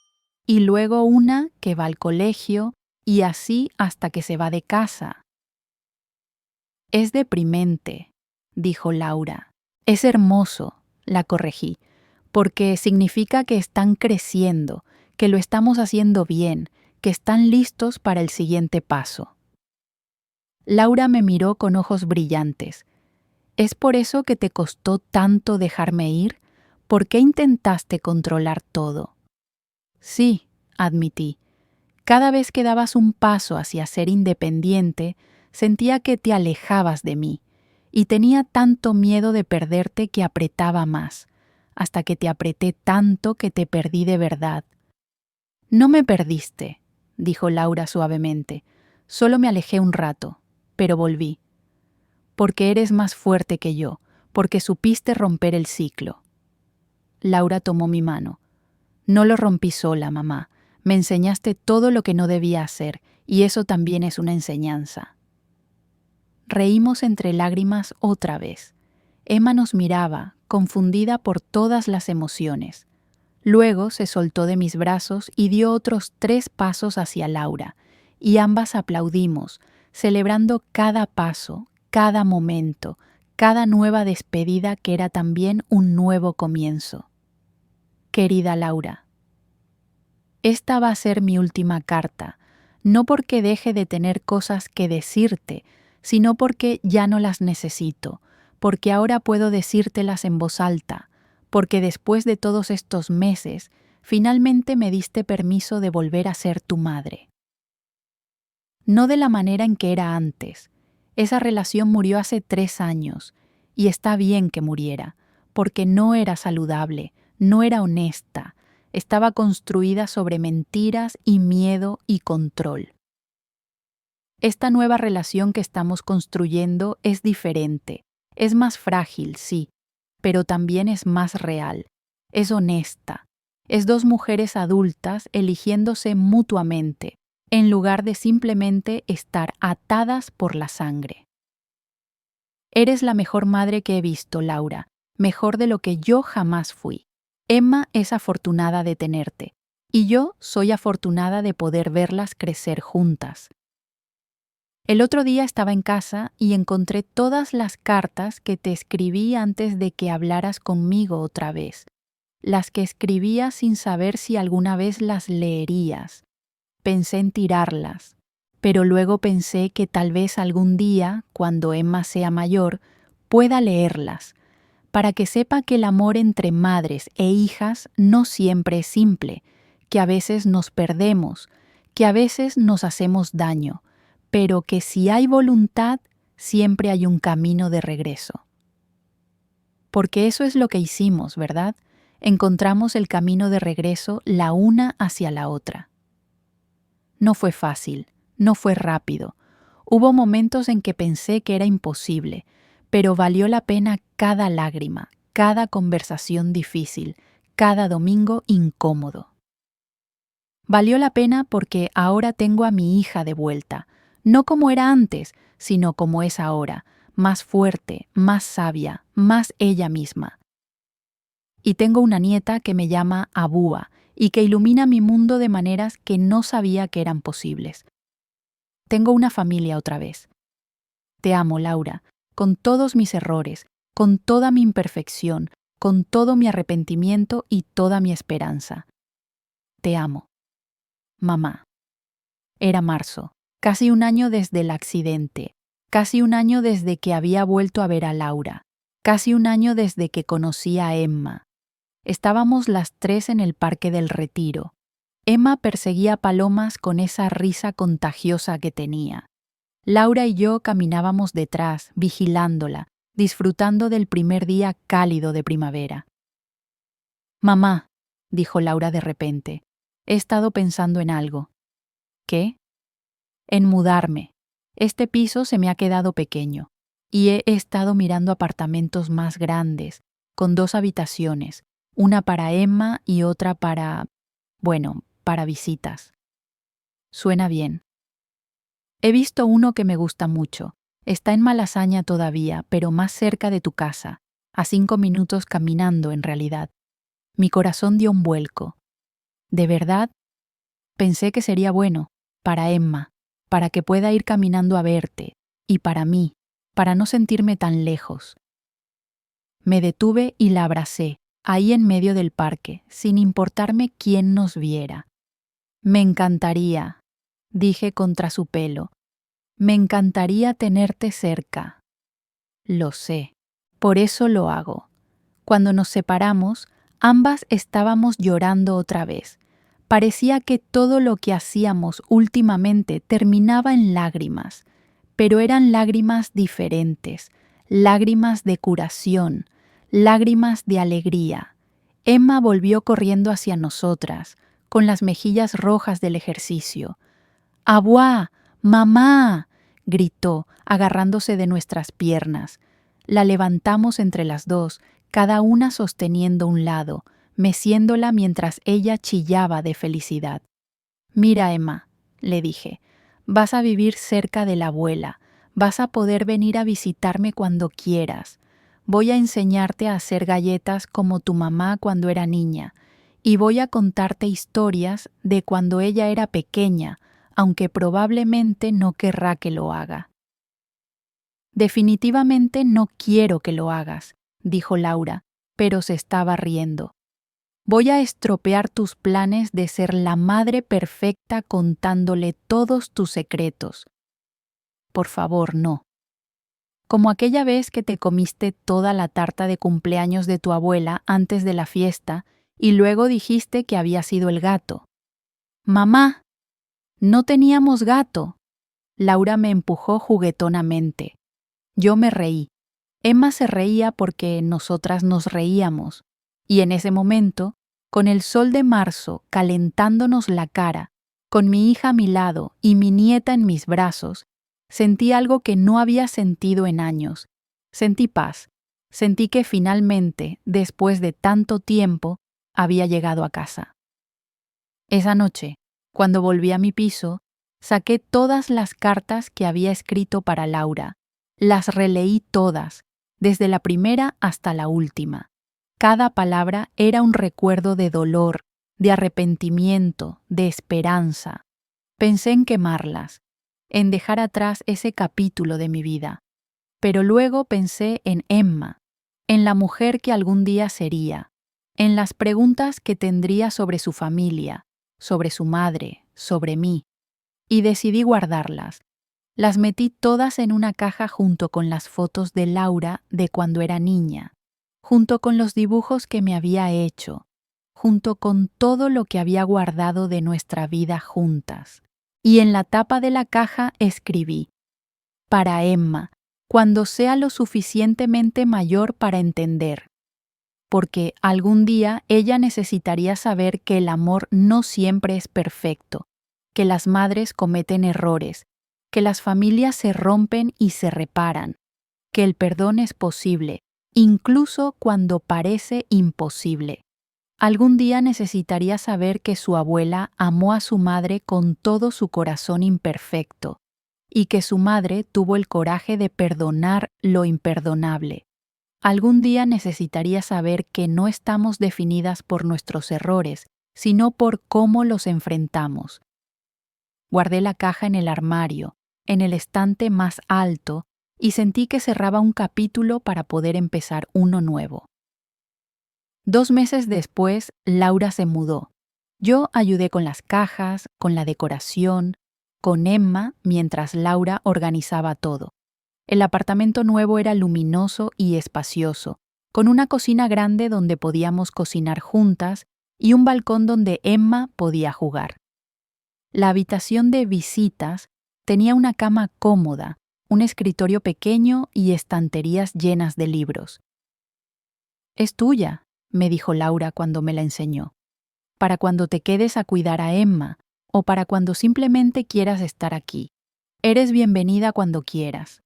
y luego una que va al colegio, y así hasta que se va de casa». «Es deprimente», dijo Laura. «Es hermoso», la corregí, «porque significa que están creciendo, que lo estamos haciendo bien, que están listos para el siguiente paso». Laura me miró con ojos brillantes. «¿Es por eso que te costó tanto dejarme ir? ¿Por qué intentaste controlar todo?» «Sí», admití. «Cada vez que dabas un paso hacia ser independiente, sentía que te alejabas de mí, y tenía tanto miedo de perderte que apretaba más, hasta que te apreté tanto que te perdí de verdad». «No me perdiste», dijo Laura suavemente. «Solo me alejé un rato, pero volví. Porque eres más fuerte que yo, porque supiste romper el ciclo». Laura tomó mi mano. «No lo rompí sola, mamá. Me enseñaste todo lo que no debía hacer, y eso también es una enseñanza». Reímos entre lágrimas otra vez. Emma nos miraba, confundida por todas las emociones. Luego se soltó de mis brazos y dio otros 3 pasos hacia Laura, y ambas aplaudimos, celebrando cada paso, cada momento, cada nueva despedida que era también un nuevo comienzo. «Querida Laura». Esta va a ser mi última carta, no porque deje de tener cosas que decirte, sino porque ya no las necesito, porque ahora puedo decírtelas en voz alta, porque después de todos estos meses, finalmente me diste permiso de volver a ser tu madre. No de la manera en que era antes. Esa relación murió hace 3 años, y está bien que muriera, porque no era saludable, no era honesta, estaba construida sobre mentiras y miedo y control. Esta nueva relación que estamos construyendo es diferente, es más frágil, sí, pero también es más real, es honesta, es 2 mujeres adultas eligiéndose mutuamente, en lugar de simplemente estar atadas por la sangre. Eres la mejor madre que he visto, Laura, mejor de lo que yo jamás fui. Emma es afortunada de tenerte, y yo soy afortunada de poder verlas crecer juntas. El otro día estaba en casa y encontré todas las cartas que te escribí antes de que hablaras conmigo otra vez, las que escribía sin saber si alguna vez las leerías. Pensé en tirarlas, pero luego pensé que tal vez algún día, cuando Emma sea mayor, pueda leerlas, para que sepa que el amor entre madres e hijas no siempre es simple, que a veces nos perdemos, que a veces nos hacemos daño, pero que si hay voluntad, siempre hay un camino de regreso. Porque eso es lo que hicimos, ¿verdad? Encontramos el camino de regreso la una hacia la otra. No fue fácil, no fue rápido. Hubo momentos en que pensé que era imposible, pero valió la pena cada lágrima, cada conversación difícil, cada domingo incómodo. Valió la pena porque ahora tengo a mi hija de vuelta, no como era antes, sino como es ahora, más fuerte, más sabia, más ella misma. Y tengo una nieta que me llama Abúa y que ilumina mi mundo de maneras que no sabía que eran posibles. Tengo una familia otra vez. Te amo, Laura, con todos mis errores, con toda mi imperfección, con todo mi arrepentimiento y toda mi esperanza. Te amo. Mamá. Era marzo, casi un año desde el accidente, casi un año desde que había vuelto a ver a Laura, casi un año desde que conocí a Emma. Estábamos las 3 en el Parque del Retiro. Emma perseguía palomas con esa risa contagiosa que tenía. Laura y yo caminábamos detrás, vigilándola, disfrutando del primer día cálido de primavera. Mamá, dijo Laura de repente, he estado pensando en algo. ¿Qué? En mudarme. Este piso se me ha quedado pequeño, y he estado mirando apartamentos más grandes, con 2 habitaciones, una para Emma y otra para visitas. Suena bien. He visto uno que me gusta mucho. Está en Malasaña todavía, pero más cerca de tu casa, a 5 minutos caminando en realidad. Mi corazón dio un vuelco. ¿De verdad? Pensé que sería bueno, para Emma, para que pueda ir caminando a verte, y para mí, para no sentirme tan lejos. Me detuve y la abracé, ahí en medio del parque, sin importarme quién nos viera. Me encantaría, dije contra su pelo. Me encantaría tenerte cerca. Lo sé, por eso lo hago. Cuando nos separamos, ambas estábamos llorando otra vez. Parecía que todo lo que hacíamos últimamente terminaba en lágrimas, pero eran lágrimas diferentes, lágrimas de curación, lágrimas de alegría. Emma volvió corriendo hacia nosotras, con las mejillas rojas del ejercicio. ¡Abuá! ¡Mamá!, gritó, agarrándose de nuestras piernas. La levantamos entre las 2, cada una sosteniendo un lado, meciéndola mientras ella chillaba de felicidad. Mira, Emma, le dije, vas a vivir cerca de la abuela, vas a poder venir a visitarme cuando quieras. Voy a enseñarte a hacer galletas como tu mamá cuando era niña, y voy a contarte historias de cuando ella era pequeña, aunque probablemente no querrá que lo haga. Definitivamente no quiero que lo hagas, dijo Laura, pero se estaba riendo. Voy a estropear tus planes de ser la madre perfecta contándole todos tus secretos. Por favor, no. Como aquella vez que te comiste toda la tarta de cumpleaños de tu abuela antes de la fiesta y luego dijiste que había sido el gato. Mamá, no teníamos gato. Laura me empujó juguetonamente. Yo me reí. Emma se reía porque nosotras nos reíamos. Y en ese momento, con el sol de marzo calentándonos la cara, con mi hija a mi lado y mi nieta en mis brazos, sentí algo que no había sentido en años. Sentí paz. Sentí que finalmente, después de tanto tiempo, había llegado a casa. Esa noche, cuando volví a mi piso, saqué todas las cartas que había escrito para Laura. Las releí todas, desde la primera hasta la última. Cada palabra era un recuerdo de dolor, de arrepentimiento, de esperanza. Pensé en quemarlas, en dejar atrás ese capítulo de mi vida. Pero luego pensé en Emma, en la mujer que algún día sería, en las preguntas que tendría sobre su familia, sobre su madre, sobre mí, y decidí guardarlas. Las metí todas en una caja junto con las fotos de Laura de cuando era niña, junto con los dibujos que me había hecho, junto con todo lo que había guardado de nuestra vida juntas. Y en la tapa de la caja escribí: para Emma, cuando sea lo suficientemente mayor para entender. Porque algún día ella necesitaría saber que el amor no siempre es perfecto, que las madres cometen errores, que las familias se rompen y se reparan, que el perdón es posible, incluso cuando parece imposible. Algún día necesitaría saber que su abuela amó a su madre con todo su corazón imperfecto, y que su madre tuvo el coraje de perdonar lo imperdonable. Algún día necesitaría saber que no estamos definidas por nuestros errores, sino por cómo los enfrentamos. Guardé la caja en el armario, en el estante más alto, y sentí que cerraba un capítulo para poder empezar uno nuevo. 2 meses después, Laura se mudó. Yo ayudé con las cajas, con la decoración, con Emma mientras Laura organizaba todo. El apartamento nuevo era luminoso y espacioso, con una cocina grande donde podíamos cocinar juntas y un balcón donde Emma podía jugar. La habitación de visitas tenía una cama cómoda, un escritorio pequeño y estanterías llenas de libros. «Es tuya», me dijo Laura cuando me la enseñó, «para cuando te quedes a cuidar a Emma o para cuando simplemente quieras estar aquí. Eres bienvenida cuando quieras».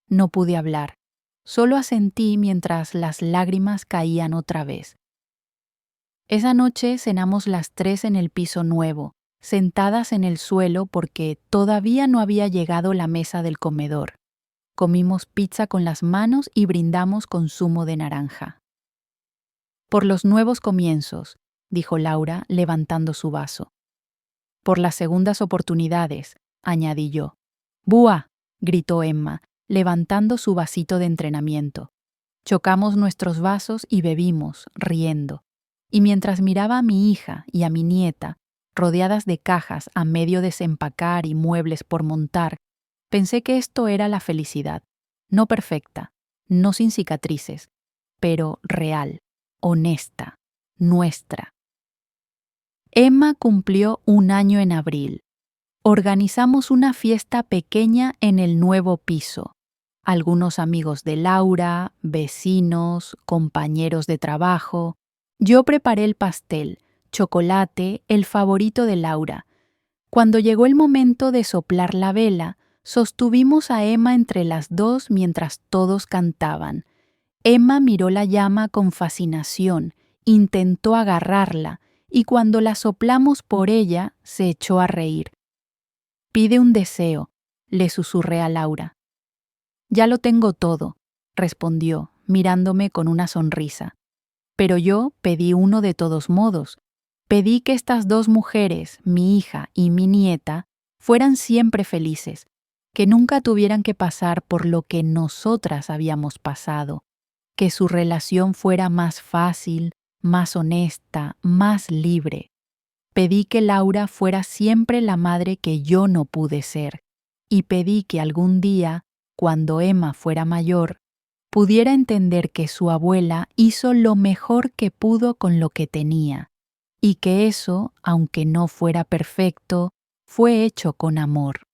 No pude hablar, solo asentí mientras las lágrimas caían otra vez. Esa noche cenamos las 3 en el piso nuevo, sentadas en el suelo porque todavía no había llegado la mesa del comedor. Comimos pizza con las manos y brindamos con zumo de naranja. «Por los nuevos comienzos», dijo Laura levantando su vaso. «Por las segundas oportunidades», añadí yo. «¡Búa!», gritó Emma, levantando su vasito de entrenamiento. Chocamos nuestros vasos y bebimos, riendo. Y mientras miraba a mi hija y a mi nieta, rodeadas de cajas a medio desempacar y muebles por montar, pensé que esto era la felicidad, no perfecta, no sin cicatrices, pero real, honesta, nuestra. Emma cumplió 1 año en abril. Organizamos una fiesta pequeña en el nuevo piso. Algunos amigos de Laura, vecinos, compañeros de trabajo. Yo preparé el pastel, chocolate, el favorito de Laura. Cuando llegó el momento de soplar la vela, sostuvimos a Emma entre las dos mientras todos cantaban. Emma miró la llama con fascinación, intentó agarrarla, y cuando la soplamos por ella, se echó a reír. «Pide un deseo», le susurré a Laura. «Ya lo tengo todo», respondió, mirándome con una sonrisa. Pero yo pedí uno de todos modos. Pedí que estas 2 mujeres, mi hija y mi nieta, fueran siempre felices, que nunca tuvieran que pasar por lo que nosotras habíamos pasado, que su relación fuera más fácil, más honesta, más libre. Pedí que Laura fuera siempre la madre que yo no pude ser, y pedí que algún día, cuando Emma fuera mayor, pudiera entender que su abuela hizo lo mejor que pudo con lo que tenía, y que eso, aunque no fuera perfecto, fue hecho con amor.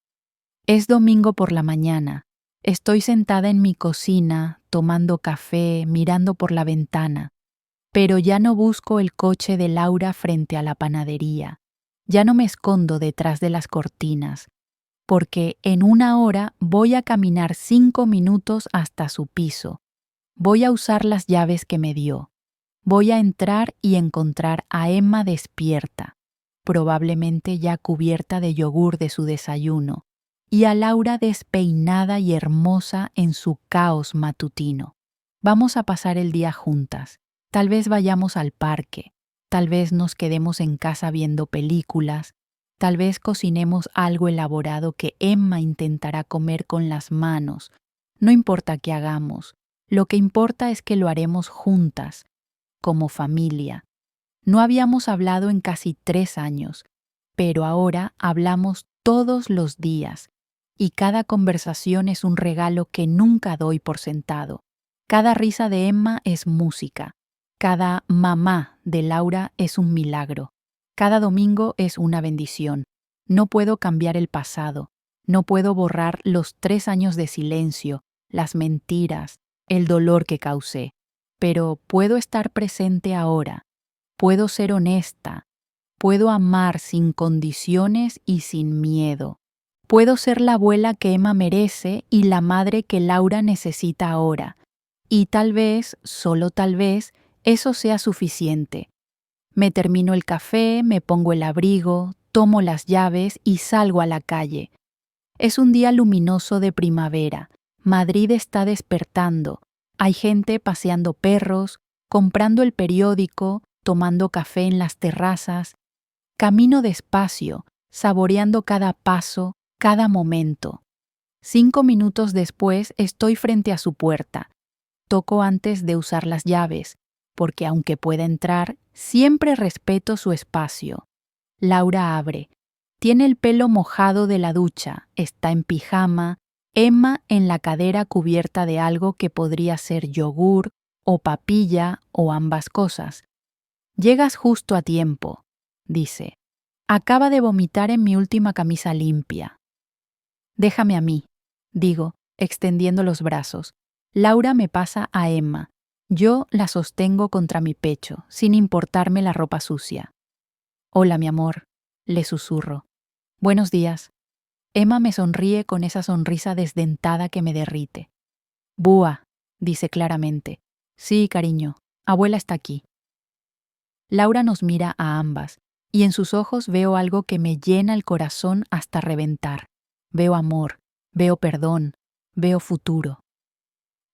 Es domingo por la mañana. Estoy sentada en mi cocina, tomando café, mirando por la ventana. Pero ya no busco el coche de Laura frente a la panadería. Ya no me escondo detrás de las cortinas, porque en 1 hora voy a caminar 5 minutos hasta su piso. Voy a usar las llaves que me dio. Voy a entrar y encontrar a Emma despierta, probablemente ya cubierta de yogur de su desayuno, y a Laura despeinada y hermosa en su caos matutino. Vamos a pasar el día juntas. Tal vez vayamos al parque, tal vez nos quedemos en casa viendo películas, tal vez cocinemos algo elaborado que Emma intentará comer con las manos. No importa qué hagamos, lo que importa es que lo haremos juntas, como familia. No habíamos hablado en casi 3 años, pero ahora hablamos todos los días, y cada conversación es un regalo que nunca doy por sentado. Cada risa de Emma es música. Cada mamá de Laura es un milagro. Cada domingo es una bendición. No puedo cambiar el pasado. No puedo borrar los 3 años de silencio, las mentiras, el dolor que causé. Pero puedo estar presente ahora. Puedo ser honesta. Puedo amar sin condiciones y sin miedo. Puedo ser la abuela que Emma merece y la madre que Laura necesita ahora. Y tal vez, solo tal vez, eso sea suficiente. Me termino el café, me pongo el abrigo, tomo las llaves y salgo a la calle. Es un día luminoso de primavera. Madrid está despertando. Hay gente paseando perros, comprando el periódico, tomando café en las terrazas. Camino despacio, saboreando cada paso, cada momento. 5 minutos después estoy frente a su puerta. Toco antes de usar las llaves, porque aunque pueda entrar, siempre respeto su espacio. Laura abre. Tiene el pelo mojado de la ducha, está en pijama, Emma en la cadera cubierta de algo que podría ser yogur o papilla o ambas cosas. Llegas justo a tiempo, dice. Acaba de vomitar en mi última camisa limpia. Déjame a mí, digo, extendiendo los brazos. Laura me pasa a Emma. Yo la sostengo contra mi pecho, sin importarme la ropa sucia. Hola, mi amor, le susurro. Buenos días. Emma me sonríe con esa sonrisa desdentada que me derrite. Búa, dice claramente. Sí, cariño, abuela está aquí. Laura nos mira a ambas, y en sus ojos veo algo que me llena el corazón hasta reventar. Veo amor, veo perdón, veo futuro.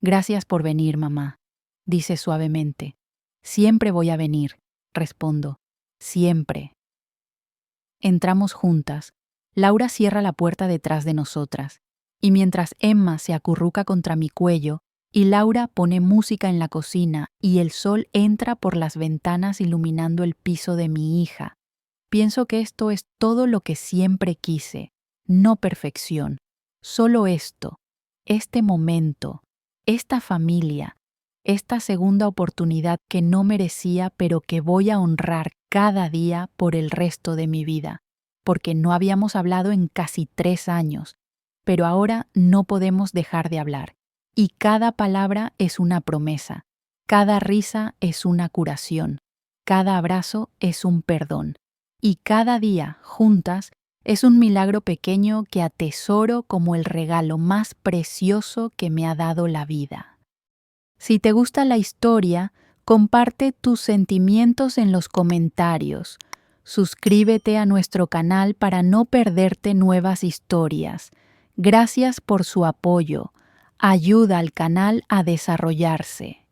Gracias por venir, mamá, dice suavemente. Siempre voy a venir, respondo. Siempre. Entramos juntas. Laura cierra la puerta detrás de nosotras, y mientras Emma se acurruca contra mi cuello, y Laura pone música en la cocina y el sol entra por las ventanas iluminando el piso de mi hija, pienso que esto es todo lo que siempre quise, no perfección, solo esto, este momento, esta familia, esta segunda oportunidad que no merecía pero que voy a honrar cada día por el resto de mi vida, porque no habíamos hablado en casi 3 años, pero ahora no podemos dejar de hablar, y cada palabra es una promesa, cada risa es una curación, cada abrazo es un perdón, y cada día, juntas, es un milagro pequeño que atesoro como el regalo más precioso que me ha dado la vida. Si te gusta la historia, comparte tus sentimientos en los comentarios. Suscríbete a nuestro canal para no perderte nuevas historias. Gracias por su apoyo. Ayuda al canal a desarrollarse.